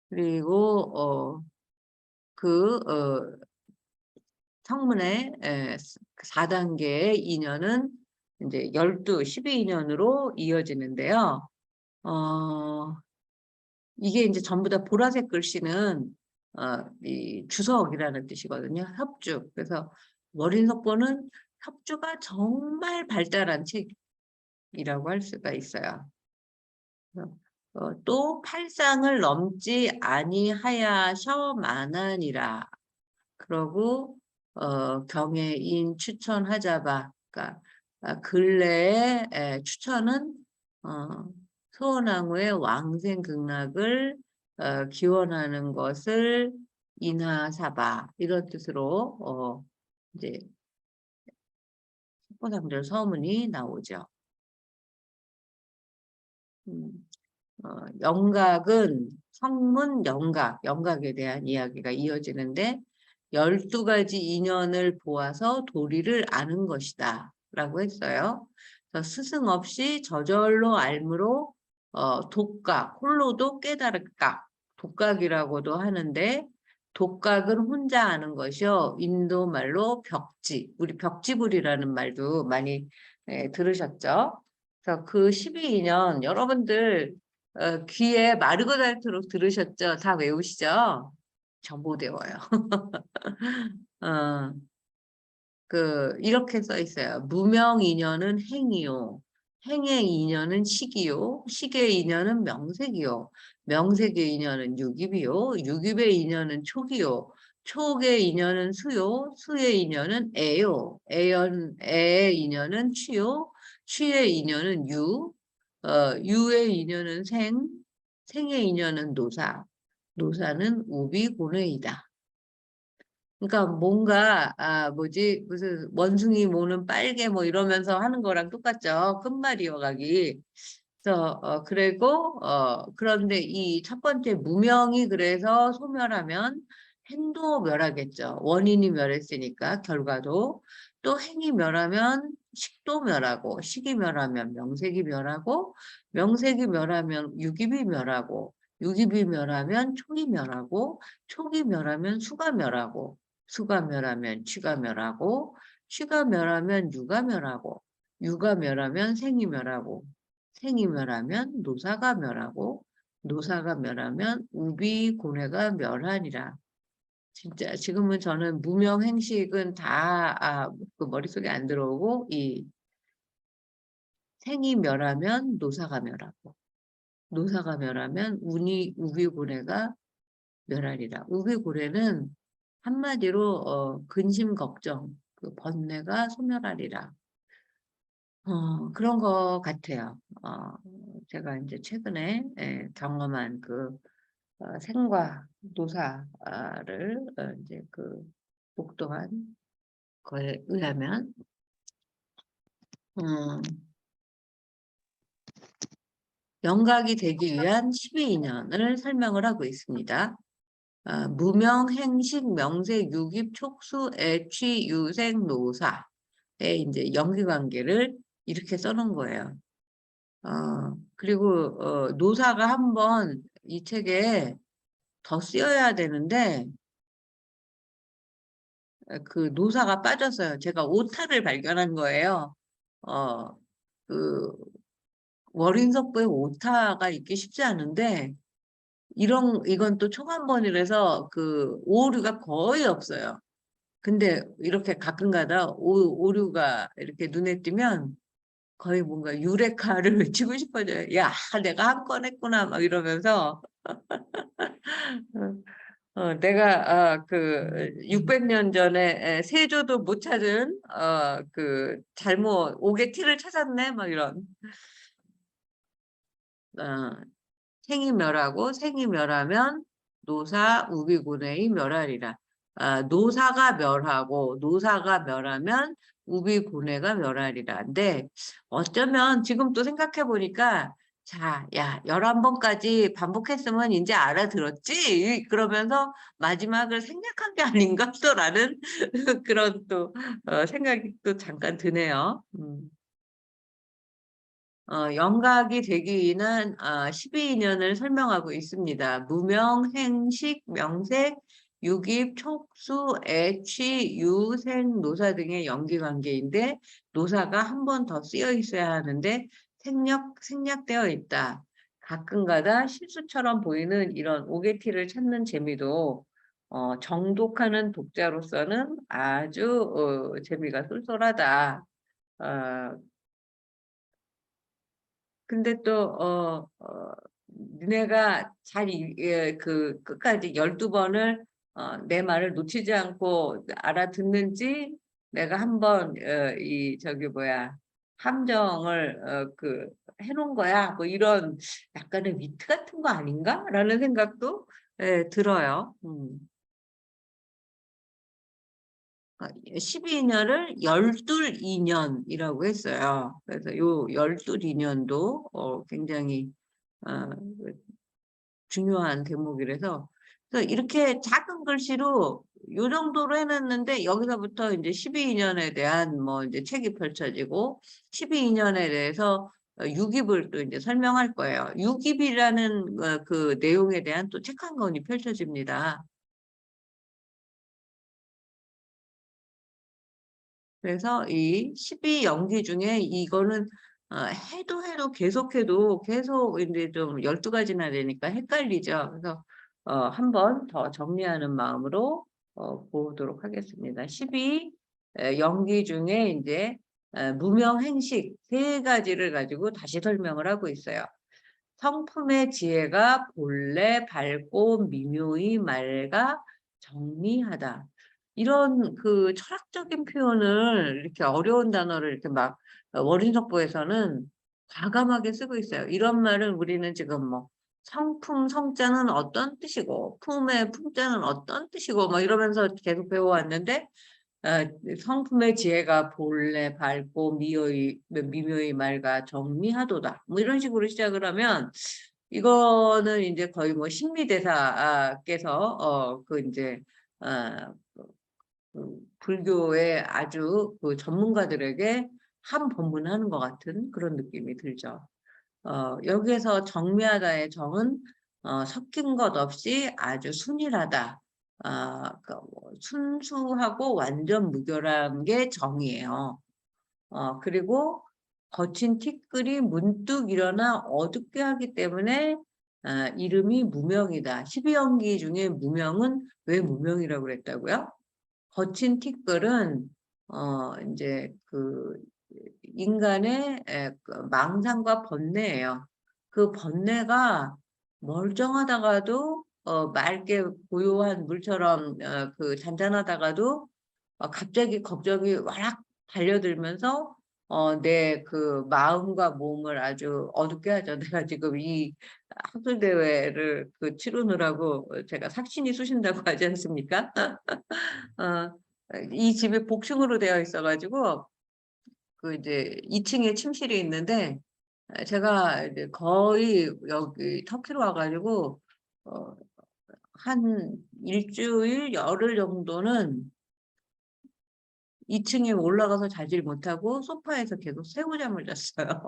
그리고 성문의 4단계의 인연은 이제 12인연으로 이어지는데요. 이게 이제 전부 다 보라색 글씨는 이 주석이라는 뜻이거든요. 협주. 그래서 머린속보는 협주가 정말 발달한 책이라고 할 수가 있어요. 또 팔상을 넘지 아니하야셔만하니라. 그러고 경애인 추천하자바. 그러니까 근래에 추천은 소원왕후의 왕생극락을 기원하는 것을 인하사바 이런 뜻으로 이제 석고상절 서문이 나오죠. 영각은 성문 영각에 대한 이야기가 이어지는데 12가지 인연을 보아서 도리를 아는 것이다 라고 했어요. 그래서 스승 없이 저절로 알므로 독각, 홀로도 깨달을각, 독각이라고도 하는데 독각은 혼자 아는 것이요. 인도 말로 벽지, 우리 벽지불이라는 말도 많이 들으셨죠? 그래서 그 12인연 여러분들 귀에 마르고 닳도록 들으셨죠? 다 외우시죠? 저 못 외워요. 어, 이렇게 써 있어요. 무명인연은 행이요. 행의 인연은 식이요. 식의 인연은 명색이요. 명색의 인연은 유깁이요. 유깁의 인연은 촉이요. 촉의 인연은 수요. 수의 인연은 애요. 애의 인연은 취요. 취의 인연은 유. 유의 인연은 생. 생의 인연은 노사. 노사는 우비고뇌이다. 그러니까 뭔가 뭐지 무슨 원숭이 모는 빨개 뭐 이러면서 하는 거랑 똑같죠. 끝말 이어가기. 그래서 그리고 그런데 이 첫 번째 무명이 그래서 소멸하면 행도 멸하겠죠. 원인이 멸했으니까 결과도 또 행이 멸하면 식도 멸하고 식이 멸하면 명색이 멸하고 명색이 멸하면 유깁이 멸하고 유깁이 멸하면 촉이 멸하고 촉이 멸하면 수가 멸하고 수가 멸하면 취가 멸하고 취가 멸하면 유가 멸하고 유가 멸하면 생이 멸하고 생이 멸하면 노사가 멸하고 노사가 멸하면 우비고뇌가 멸하니라. 진짜 지금은 저는 무명행식은 다 그 머릿속에 안 들어오고 이 생이 멸하면 노사가 멸하고 노사가 멸하면 우비고뇌가 멸하리라. 우비고뇌는 한마디로 근심 걱정 그 번뇌가 소멸하리라. 그런 것 같아요. 제가 이제 최근에 경험한 그 생과 노사를 이제 그 복동한 거에 의하면 음, 영각이 되기 위한 12인연을 설명을 하고 있습니다. 무명, 행식, 명색, 유깁, 촉수, 애취, 유생, 노사의 이제 연기관계를 이렇게 써놓은 거예요. 그리고 노사가 한번 이 책에 더 쓰여야 되는데 그 노사가 빠졌어요. 제가 오타를 발견한 거예요. 그 월인석부에 오타가 있기 쉽지 않은데 이건 또 초간번이라서 그 오류가 거의 없어요. 근데 이렇게 가끔가다 오류가 이렇게 눈에 띄면 거의 뭔가 유레카를 외치고 싶어져요. 야, 내가 한 건 했구나 막 이러면서 내가 그 600년 전에 세조도 못 찾은 그 잘못 옥의 티를 찾았네 막 이런 생이 멸하고 생이 멸하면 노사 우비고뇌의 멸하리라. 노사가 멸하고 노사가 멸하면 우비고뇌가 멸하리라. 근데 어쩌면 지금 또 생각해 보니까 자, 야, 11번까지 반복했으면 이제 알아들었지? 그러면서 마지막을 생략한 게 아닌가 또라는 그런 또 생각이 또 잠깐 드네요. 영각이 되기 위한 12인연을 설명하고 있습니다. 무명, 행식, 명색, 유깁, 촉수, 애취, 유생, 노사 등의 연기관계인데 노사가 한 번 더 쓰여 있어야 하는데 생략되어 있다. 가끔가다 실수처럼 보이는 이런 오게티를 찾는 재미도 정독하는 독자로서는 아주 재미가 쏠쏠하다. 어, 근데 또 니네가 그 끝까지 12번을 내 말을 놓치지 않고 알아듣는지 내가 한번 이 저기 뭐야 함정을 그 해놓은 거야 뭐 이런 약간의 위트 같은 거 아닌가라는 생각도 들어요. 12인연을 12인연이라고 했어요. 그래서 요 12인연도 굉장히 어, 중요한 대목이라서 그래서 이렇게 작은 글씨로 요 정도로 해놨는데 여기서부터 이제 12인연에 대한 뭐 이제 책이 펼쳐지고 12인연에 대해서 유깁을 또 이제 설명할 거예요. 유깁이라는 그 내용에 대한 또 책 한 권이 펼쳐집니다. 그래서 이 12연기 중에 이거는 해도 계속해도 계속 이제 좀 12가지나 되니까 헷갈리죠. 그래서 한 번 더 정리하는 마음으로 보도록 하겠습니다. 12연기 중에 이제 무명행식 3가지를 가지고 다시 설명을 하고 있어요. 성품의 지혜가 본래 밝고 미묘히 맑아 정리하다. 이런 그 철학적인 표현을 이렇게 어려운 단어를 이렇게 막 원인석보에서는 과감하게 쓰고 있어요. 이런 말은 우리는 지금 뭐 성품, 성자는 어떤 뜻이고 품의 품자는 어떤 뜻이고 뭐 이러면서 계속 배워왔는데 성품의 지혜가 본래 밝고 미묘히 맑아 정리하도다. 뭐 이런 식으로 시작을 하면 이거는 이제 거의 뭐 신미대사께서 그 이제 불교의 아주 그 전문가들에게 한 법문하는 것 같은 그런 느낌이 들죠. 여기에서 정미하다의 정은 섞인 것 없이 아주 순일하다. 뭐 순수하고 완전 무결한 게 정이에요. 그리고 거친 티끌이 문득 일어나 어둡게 하기 때문에 이름이 무명이다. 12연기 중에 무명은 왜 무명이라고 그랬다고요? 거친 티끌은 이제 그 인간의 그 망상과 번뇌예요. 그 번뇌가 멀쩡하다가도 맑게 고요한 물처럼 그 잔잔하다가도 갑자기 걱정이 와락 달려들면서 내 그 마음과 몸을 아주 어둡게 하죠. 내가 지금 이 학술 대회를 그 치르느라고 제가 삭신이 쑤신다고 하지 않습니까? 어, 이 집이 복층으로 되어 있어가지고 그 이제 2층에 침실이 있는데 제가 이제 거의 여기 터키로 와가지고 어, 한 일주일 열흘 정도는 2층에 올라가서 자질 못하고 소파에서 계속 새우잠을 잤어요.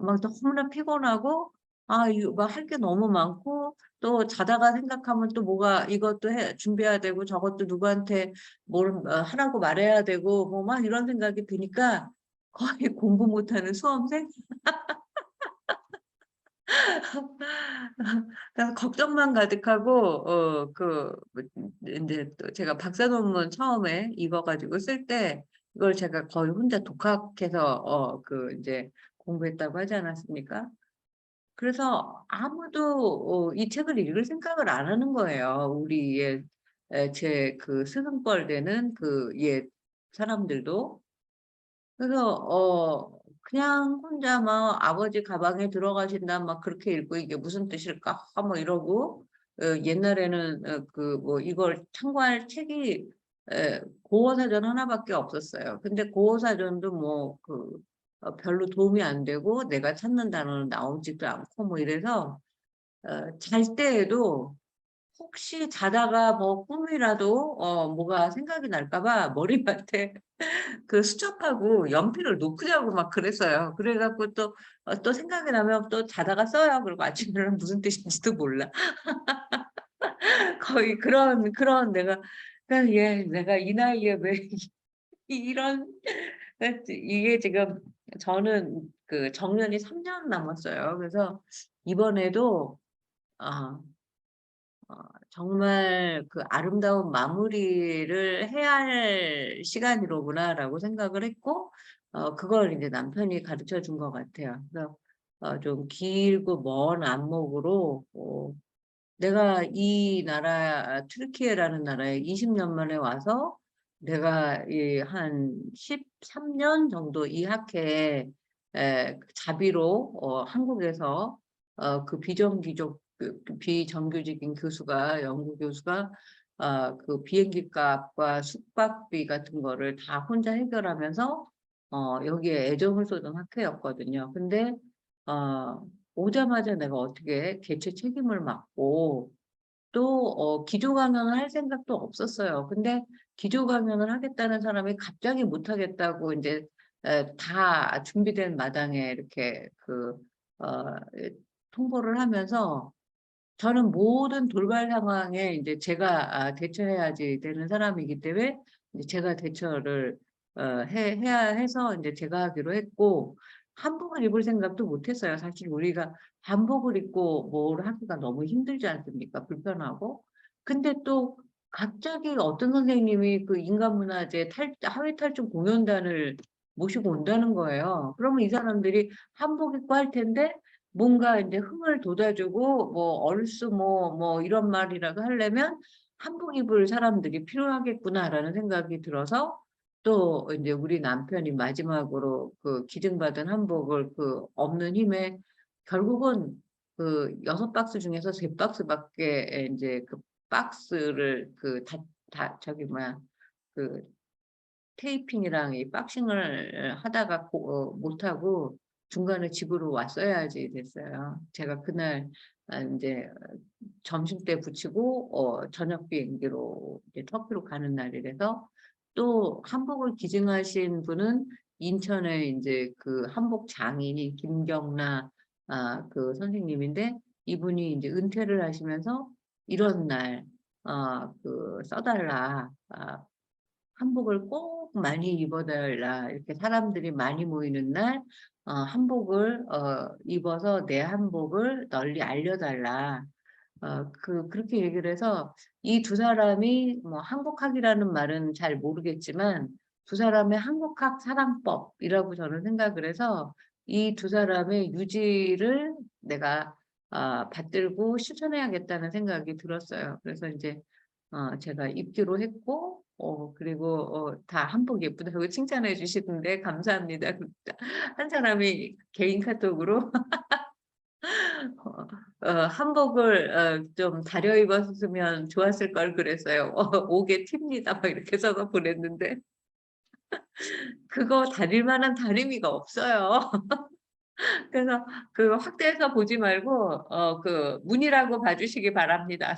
막 너무나 피곤하고 이거 막 할 게 너무 많고 또 자다가 생각하면 또 뭐가 이것도 준비해야 되고 저것도 누구한테 뭘 하라고 말해야 되고 뭐 막 이런 생각이 드니까 거의 공부 못하는 수험생? 그래서 걱정만 가득하고 이제 또 제가 박사 논문 처음에 이거 가지고 쓸 때 이걸 제가 거의 혼자 독학해서 이제 공부했다고 하지 않았습니까? 그래서 아무도 이 책을 읽을 생각을 안 하는 거예요. 우리의 제 그 스승뻘 되는 그 옛 사람들도. 그래서 그냥 혼자 막 아버지 가방에 들어가신다 막 그렇게 읽고 이게 무슨 뜻일까 뭐 이러고 옛날에는 그 뭐 이걸 참고할 책이 고어사전 하나밖에 없었어요. 근데 고어사전도 뭐 그 별로 도움이 안 되고 내가 찾는 단어는 나오지도 않고 뭐 이래서 잘 때에도 혹시 자다가 뭐 꿈이라도 뭐가 생각이 날까 봐 머리맡에 그 수첩하고 연필을 놓고 자고 막 그랬어요. 그래갖고 또 생각이 나면 또 자다가 써요. 그리고 아침에는 무슨 뜻인지도 몰라. 거의 그런 내가 이 나이에 왜 이런 이게 지금 저는 그 정년이 3년 남았어요. 그래서 이번에도 아 정말 그 아름다운 마무리를 해야 할 시간이로구나라고 생각을 했고, 그걸 이제 남편이 가르쳐 준 것 같아요. 그래서 좀 길고 먼 안목으로 내가 이 나라 튀르키예라는 나라에 20년 만에 와서 내가 한 13년 정도 이 학회에 자비로 한국에서 그 비정규직인 교수가 연구 교수가 그 비행기 값과 숙박비 같은 거를 다 혼자 해결하면서 여기에 애정을 쏟은 학회였거든요. 근데 어, 오자마자 내가 어떻게 개최 책임을 맡고 또 기조 강연을 할 생각도 없었어요. 근데 기조 강연을 하겠다는 사람이 갑자기 못 하겠다고 이제 다 준비된 마당에 이렇게 통보를 하면서 저는 모든 돌발 상황에 이제 제가 대처해야지 되는 사람이기 때문에 이제 제가 대처를 해야 해서 이제 제가 하기로 했고, 한복을 입을 생각도 못 했어요. 사실 우리가 한복을 입고 뭘 하기가 너무 힘들지 않습니까? 불편하고. 근데 또 갑자기 어떤 선생님이 그 인간문화재 하회탈출 공연단을 모시고 온다는 거예요. 그러면 이 사람들이 한복 입고 할 텐데 뭔가 이제 흥을 돋아주고 뭐 얼쑤 뭐 이런 말이라도 하려면 한복 입을 사람들이 필요하겠구나라는 생각이 들어서, 또 이제 우리 남편이 마지막으로 그 기증받은 한복을 그 없는 힘에 결국은 그 6박스 중에서 3박스밖에 이제 그 박스를 저기 뭐야 그 테이핑이랑 이 박싱을 하다가 못하고 중간에 집으로 왔어야지 됐어요. 제가 그날 이제 점심 때 붙이고 저녁 비행기로 이제 터키로 가는 날이라서, 또 한복을 기증하신 분은 인천에 이제 그 한복 장인이 김경라 그 선생님인데, 이분이 이제 은퇴를 하시면서 이런 날 써달라, 한복을 꼭 많이 입어달라, 이렇게 사람들이 많이 모이는 날 한복을 입어서 내 한복을 널리 알려달라, 그렇게 얘기를 해서, 이 두 사람이 뭐 한국학이라는 말은 잘 모르겠지만 두 사람의 한국학 사랑법이라고 저는 생각을 해서 이 두 사람의 유지를 내가 받들고 실천해야겠다는 생각이 들었어요. 그래서 이제 제가 입기로 했고, 그리고 다 한복 예쁘다고 칭찬해 주시던데 감사합니다. 한 사람이 개인 카톡으로 한복을 좀 다려 입었으면 좋았을 걸 그랬어요. 옥에 튑니다 막 이렇게 써서 보냈는데 그거 다릴 만한 다리미가 없어요. 그래서 그 확대해서 보지 말고 그 문이라고 봐주시기 바랍니다.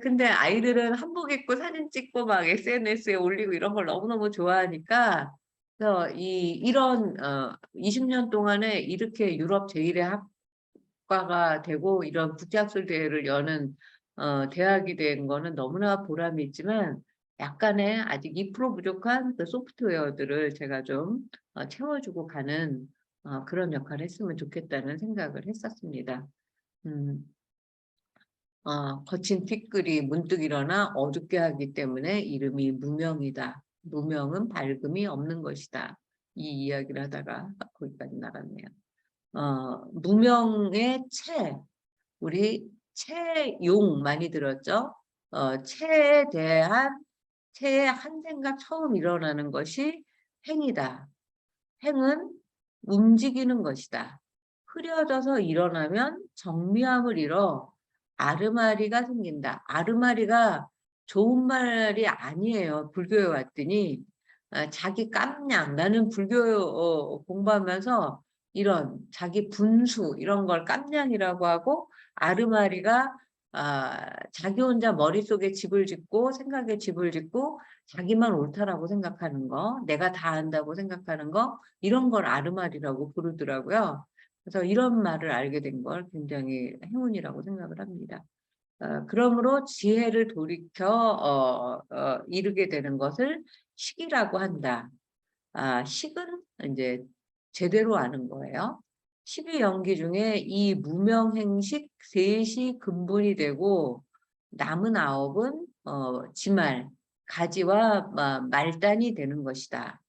근데 아이들은 한복 입고 사진 찍고 막 SNS에 올리고 이런 걸 너무너무 좋아하니까, 그래서 이런 20년 동안에 이렇게 유럽 제1의 학과가 되고 이런 국제학술 대회를 여는 대학이 된 거는 너무나 보람이 있지만, 약간의 아직 2% 부족한 그 소프트웨어들을 제가 좀 채워주고 가는 그런 역할을 했으면 좋겠다는 생각을 했었습니다. 음. 거친 티끌이 문득 일어나 어둡게 하기 때문에 이름이 무명이다. 무명은 밝음이 없는 것이다. 이 이야기를 하다가 거기까지 나갔네요. 무명의 우리 채용 많이 들었죠? 채의 한 생각 처음 일어나는 것이 행이다. 행은 움직이는 것이다. 흐려져서 일어나면 정미함을 잃어 아르마리가 생긴다. 아르마리가 좋은 말이 아니에요. 불교에 왔더니 자기 깜냥, 나는 불교 공부하면서 이런 자기 분수 이런 걸 깜냥이라고 하고, 아르마리가 자기 혼자 머릿속에 집을 짓고 생각에 집을 짓고 자기만 옳다라고 생각하는 거, 내가 다 안다고 생각하는 거, 이런 걸 아르마리라고 부르더라고요. 그래서 이런 말을 알게 된 걸 굉장히 행운이라고 생각을 합니다. 그러므로 지혜를 돌이켜 이루게 되는 것을 식이라고 한다. 식은 이제 제대로 아는 거예요. 12연기 중에 이 무명행식 셋이 근본이 되고, 남은 9은 지말, 가지와 말단이 되는 것이다.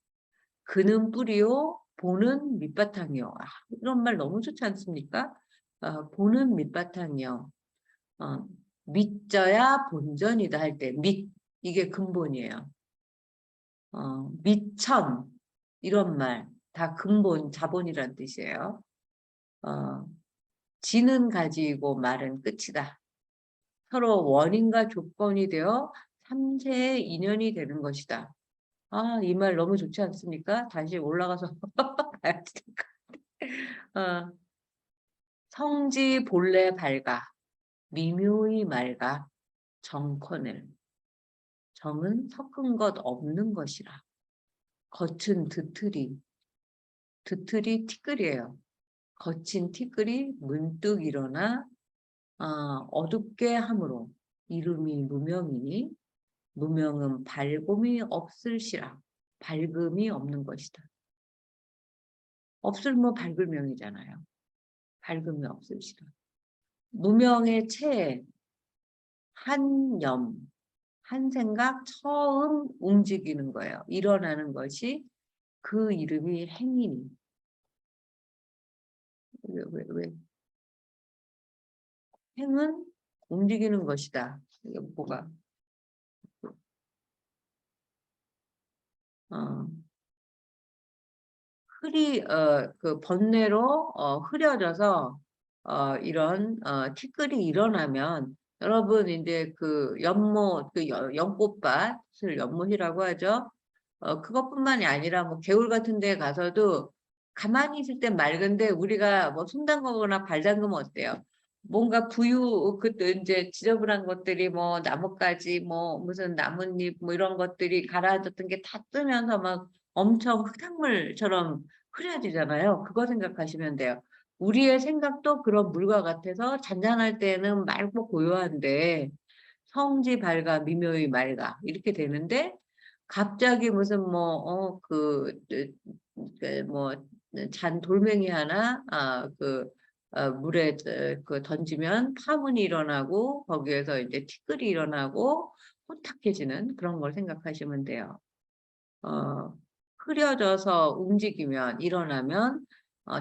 그는 뿌리요, 보는 밑바탕이요. 이런 말 너무 좋지 않습니까? 보는 밑바탕이요. 밑져야 본전이다 할 때 이게 근본이에요. 밑천 이런 말 다 근본, 자본이란 뜻이에요. 지는 가지고 말은 끝이다. 서로 원인과 조건이 되어 삼세의 인연이 되는 것이다. 이 말 너무 좋지 않습니까? 다시 올라가서 봐야 될까? 성지 본래 밝아. 미묘히 맑아 정커늘. 정은 섞은 것 없는 것이라. 겉은 드투리. 드투리 티끌이에요. 거친 티끌이 문득 일어나 어둡게 함으로 이름이 무명이니 무명은 밝음이 없을시라. 밝음이 없는 것이다. 없을면 밝을명이잖아요. 밝음이 없을시라. 무명의 채, 한념, 한 생각 처음 움직이는 거예요. 일어나는 것이 그 이름이 행이니. 왜? 행은 움직이는 것이다. 이게 뭐가? 어, 그 번뇌로 흐려져서 이런 티끌이 일어나면 여러분 이제 그 연못, 그 연꽃밭을 연못이라고 하죠. 그것뿐만이 아니라 뭐 개울 같은 데 가서도 가만히 있을 땐 맑은데 우리가 뭐 손 담그거나 발 담그면 어때요? 뭔가 부유 그 이제 지저분한 것들이 뭐 나뭇가지 뭐 무슨 나뭇잎 뭐 이런 것들이 가라앉았던 게 다 뜨면서 막 엄청 흙탕물처럼 흐려지잖아요. 그거 생각하시면 돼요. 우리의 생각도 그런 물과 같아서 잔잔할 때는 맑고 고요한데 성지 밝아 미묘히 맑아 이렇게 되는데 갑자기 무슨 잔 돌멩이 하나 물에 그 던지면 파문이 일어나고 거기에서 이제 티끌이 일어나고 호탁해지는 그런 걸 생각하시면 돼요. 흐려져서 움직이면 일어나면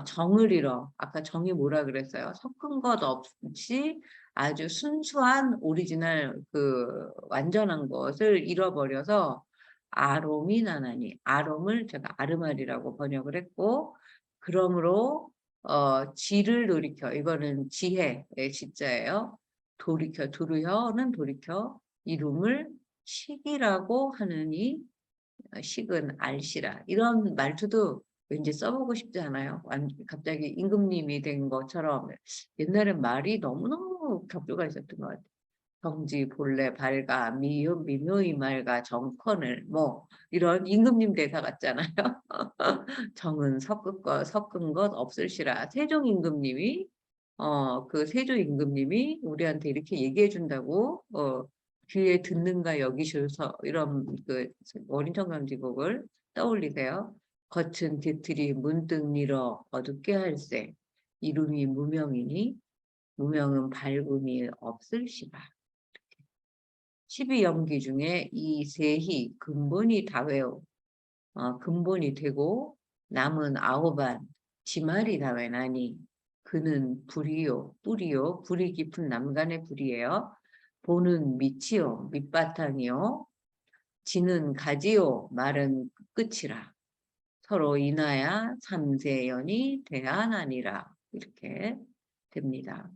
정을 잃어. 아까 정이 뭐라 그랬어요? 섞은 것 없이 아주 순수한 오리지널 그 완전한 것을 잃어버려서 아롬이 나나니 아롬을 제가 아르말이라고 번역을 했고 그러므로 지를 돌이켜 이거는 지혜의 지자예요. 돌이켜 두르혀는 돌이켜 이름을 식이라고 하느니 식은 알시라 이런 말투도 왠지 써보고 싶지 않아요? 갑자기 임금님이 된 것처럼 옛날엔 말이 너무너무 격조가 있었던 것 같아요. 정지 본래 밝아 미묘히 맑아 정컨을 뭐 이런 임금님 대사 같잖아요. 정은 섞은 것 없을시라. 세종 임금님이 그 세종 임금님이 우리한테 이렇게 얘기해 준다고 귀에 듣는가 여기셔서 이런 그 어린 청강지곡을 떠올리세요. 겉은 뒤틀이 문득 밀어 어둡게 할세 이름이 무명이니 무명은 밝음이 없을시라. 12연기 중에 이 세희 근본이 다외요. 근본이 되고 남은 아홉안 지말이 다외나니 그는 불이요 뿌리요 불이 깊은 남간의 불이에요. 보는 밑이요 밑바탕이요 지는 가지요 말은 끝이라 서로 인하여 삼세연이 대안하니라 이렇게 됩니다.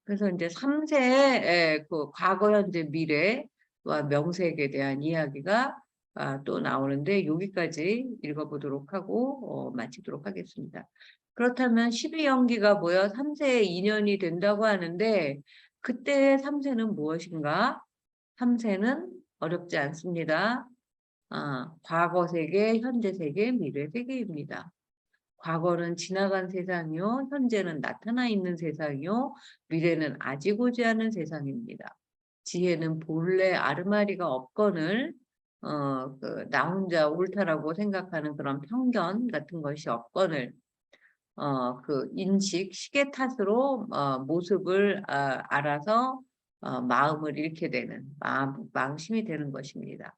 그래서 이제 3세의 그 과거, 현재, 미래와 명색에 대한 이야기가 또 나오는데 여기까지 읽어보도록 하고 마치도록 하겠습니다. 그렇다면 12연기가 모여 3세의 인연이 된다고 하는데 그때의 3세는 무엇인가? 3세는 어렵지 않습니다. 과거 세계, 현재 세계, 미래 세계입니다. 과거는 지나간 세상이요, 현재는 나타나 있는 세상이요, 미래는 아직 오지 않은 세상입니다. 지혜는 본래 아르마리가 없거늘 나 혼자 옳다라고 생각하는 그런 편견 같은 것이 없거늘 그 인식, 시계 탓으로 모습을 알아서 마음을 잃게 되는 망심이 되는 것입니다.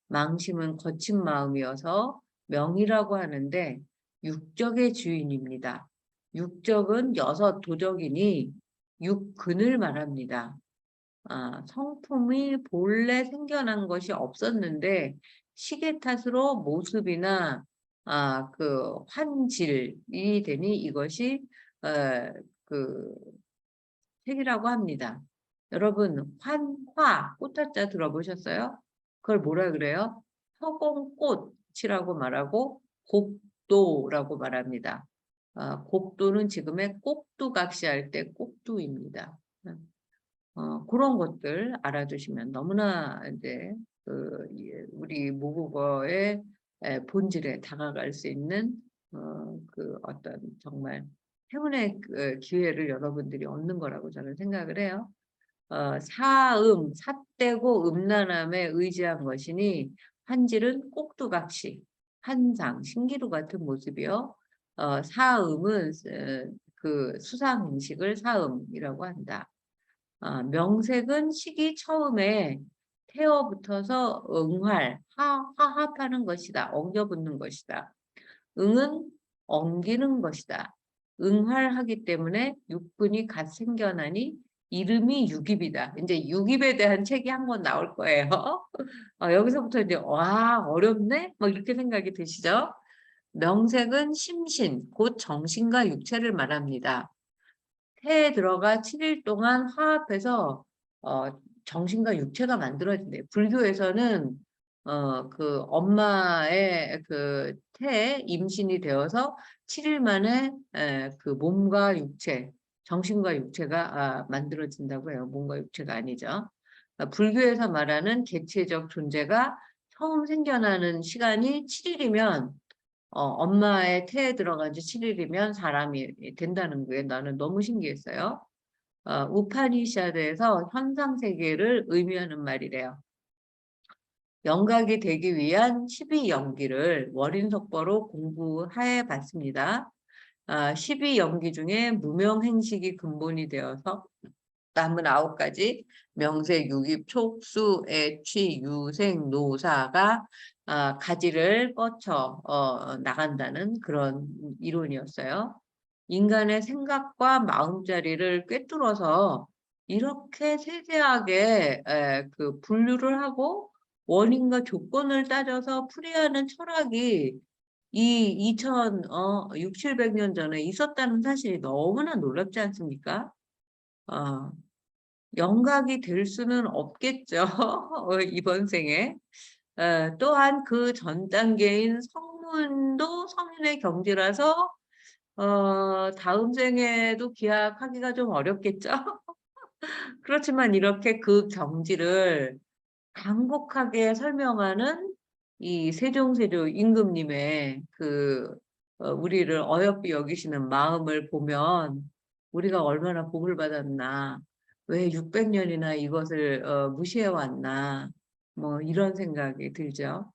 망심은 거친 마음이어서 명이라고 하는데 육적의 주인입니다. 육적은 6 도적이니 육근을 말합니다. 성품이 본래 생겨난 것이 없었는데 시계 탓으로 모습이나 그 환질이 되니 이것이 그 색이라고 합니다. 여러분 환화 꽃화자 들어보셨어요? 그걸 뭐라 그래요? 허공꽃이라고 말하고 곡도라고 말합니다. 곡도는 지금의 꼭두각시 할 때 꼭두입니다. 그런 것들 알아두시면 너무나 이제 우리 모국어의 본질에 다가갈 수 있는 그 어떤 정말 행운의 기회를 여러분들이 얻는 거라고 저는 생각을 해요. 사음, 삿대고 음란함에 의지한 것이니 환질은 꼭두각시, 환상, 신기루 같은 모습이요. 사음은 그 수상 행식을 사음이라고 한다. 명색은 시기 처음에 태어 붙어서 응활, 화합하는 것이다. 엉겨붙는 것이다. 응은 엉기는 것이다. 응활하기 때문에 육군이 갓 생겨나니 이름이 육입이다. 이제 육입에 대한 책이 한 권 나올 거예요. 여기서부터 이제 와 어렵네? 뭐 이렇게 생각이 드시죠? 명색은 심신, 곧 정신과 육체를 말합니다. 태에 들어가 7일 동안 화합해서 정신과 육체가 만들어진대요. 불교에서는 그 엄마의 그 태에 임신이 되어서 7일 만에 그 몸과 육체, 정신과 육체가 만들어진다고 해요. 몸과 육체가 아니죠. 불교에서 말하는 개체적 존재가 처음 생겨나는 시간이 7일이면 엄마의 태에 들어간 지 7일이면 사람이 된다는 게 나는 너무 신기했어요. 우파니샤드에서 현상세계를 의미하는 말이래요. 영각이 되기 위한 12영기를 월인석보로 공부해 봤습니다. 12영기 중에 무명행식이 근본이 되어서 남은 9가지 명색, 유입, 촉수, 애취, 유생, 노사가 가지를 뻗쳐 나간다는 그런 이론이었어요. 인간의 생각과 마음자리를 꿰뚫어서 이렇게 세세하게 그 분류를 하고 원인과 조건을 따져서 풀이하는 철학이 이 6, 700년 전에 있었다는 사실이 너무나 놀랍지 않습니까? 영각이 될 수는 없겠죠. 이번 생에. 또한 그 전 단계인 성문도 성인의 경지라서 다음 생에도 기약하기가 좀 어렵겠죠. 그렇지만 이렇게 그 경지를 간곡하게 설명하는 이 세종세조 임금님의 그 우리를 어여삐 여기시는 마음을 보면 우리가 얼마나 복을 받았나, 왜 600년이나 이것을 무시해 왔나, 뭐 이런 생각이 들죠.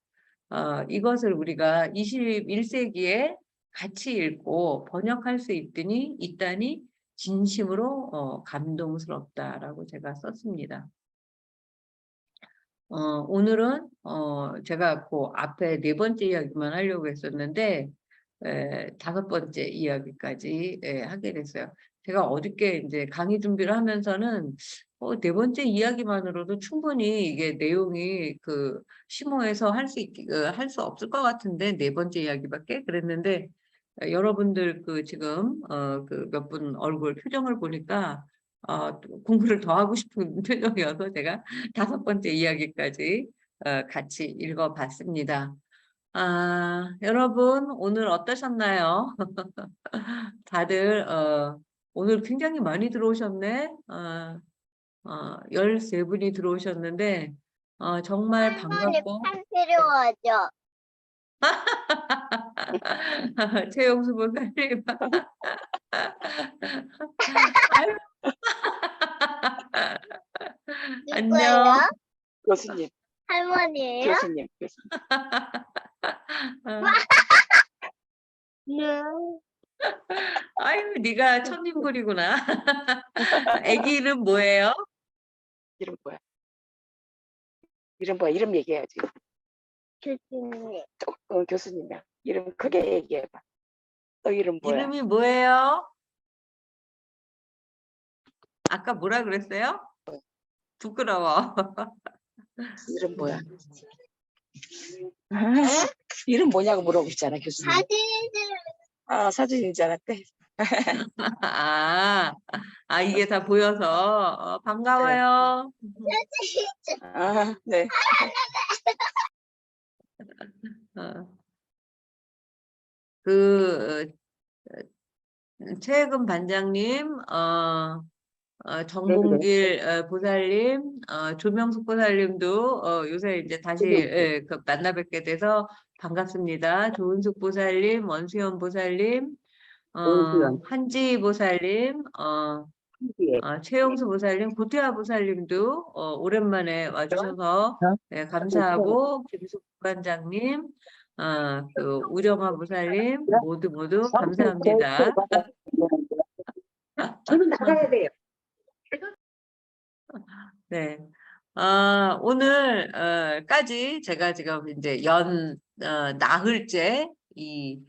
이것을 우리가 21세기에 같이 읽고 번역할 수 있다니 진심으로 감동스럽다라고 제가 썼습니다. 오늘은 제가 그 앞에 4번째 이야기만 하려고 했었는데 5번째 이야기까지 하게 됐어요. 제가 어저께 이제 강의 준비를 하면서는 4번째 이야기만으로도 충분히 이게 내용이 그 심오해서 할 수 없을 것 같은데 4번째 이야기밖에 그랬는데 여러분들 그 지금 그 몇 분 얼굴 표정을 보니까 공부를 더 하고 싶은 표정이어서 제가 5번째 이야기까지 같이 읽어봤습니다. 여러분 오늘 어떠셨나요? 다들 오늘 굉장히 많이 들어오셨네. 13분이 들어오셨는데 정말 할머니 반갑고 판 필요하죠? 최영수 목사님 아유, 안녕. 누구예요? 교수님, 할머니예요? 교수님. 네. 아유, 네가 천인굴이구나. 애기 이름 뭐예요? 이름 뭐야? 이름 뭐야? 이름 얘기해야지. 교수님. 교수님이야. 이름 크게 얘기해봐. 너 이름 뭐야? 이름이 뭐예요? 아까 뭐라 그랬어요? 부끄러워. 이름 뭐야? 이름 뭐냐고 물어보잖아, 교수님. 사진을 사진인 줄 알았대. 이게 다 보여서 반가워요. 네. 어. 그 최혜금 반장님, 정봉길 보살님, 조명숙 보살님도 요새 이제 다시 그 만나 뵙게 돼서 반갑습니다. 조은숙 보살님, 원수연 보살님, 한지 보살님, 최영수 보살님, 고태화 보살님도 오랜만에 와주셔서 감사하고, 김숙 관장님, 그 우령화 보살님 모두 감사합니다. 저는 나가야 돼요. 네. 오늘까지 제가 지금 이제 나흘째 이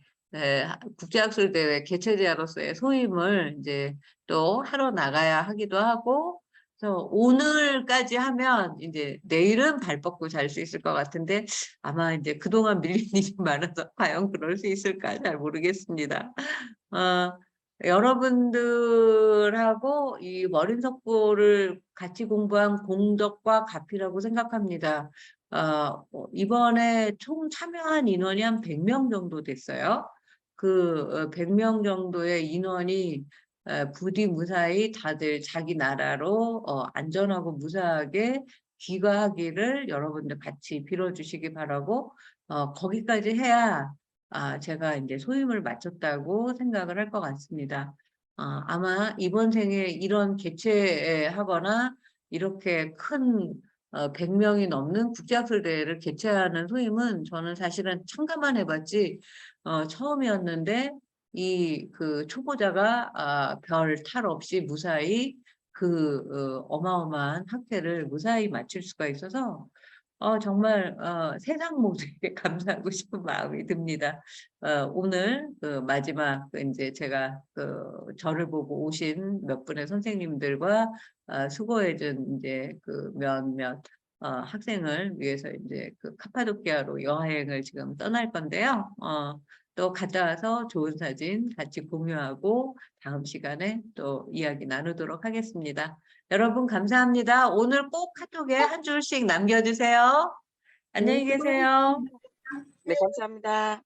국제학술대회 개최자로서의 소임을 이제 또 하러 나가야 하기도 하고, 그래서 오늘까지 하면 이제 내일은 발 뻗고 잘 수 있을 것 같은데 아마 이제 그동안 밀린 일이 많아서 과연 그럴 수 있을까 잘 모르겠습니다. 여러분들하고 이 월인석보를 같이 공부한 공덕과 가피라고 생각합니다. 이번에 총 참여한 인원이 한 100명 정도 됐어요. 그 100명 정도의 인원이 부디 무사히 다들 자기 나라로 안전하고 무사하게 귀가하기를 여러분들 같이 빌어주시기 바라고, 거기까지 해야 제가 이제 소임을 마쳤다고 생각을 할 것 같습니다. 아마 이번 생에 이런 개최하거나 이렇게 큰 100명이 넘는 국제학술대회를 개최하는 소임은 저는 사실은 참가만 해봤지 처음이었는데, 그 초보자가 별 탈 없이 무사히 그 어마어마한 학회를 무사히 마칠 수가 있어서 정말 세상 모두에게 감사하고 싶은 마음이 듭니다. 오늘 그 마지막 이제 제가 저를 보고 오신 몇 분의 선생님들과 수고해준 이제 그 몇몇 학생을 위해서 이제 그 카파도키아로 여행을 지금 떠날 건데요. 또 갔다 와서 좋은 사진 같이 공유하고 다음 시간에 또 이야기 나누도록 하겠습니다. 여러분 감사합니다. 오늘 꼭 카톡에 한 줄씩 남겨주세요. 안녕히 계세요. 네, 감사합니다.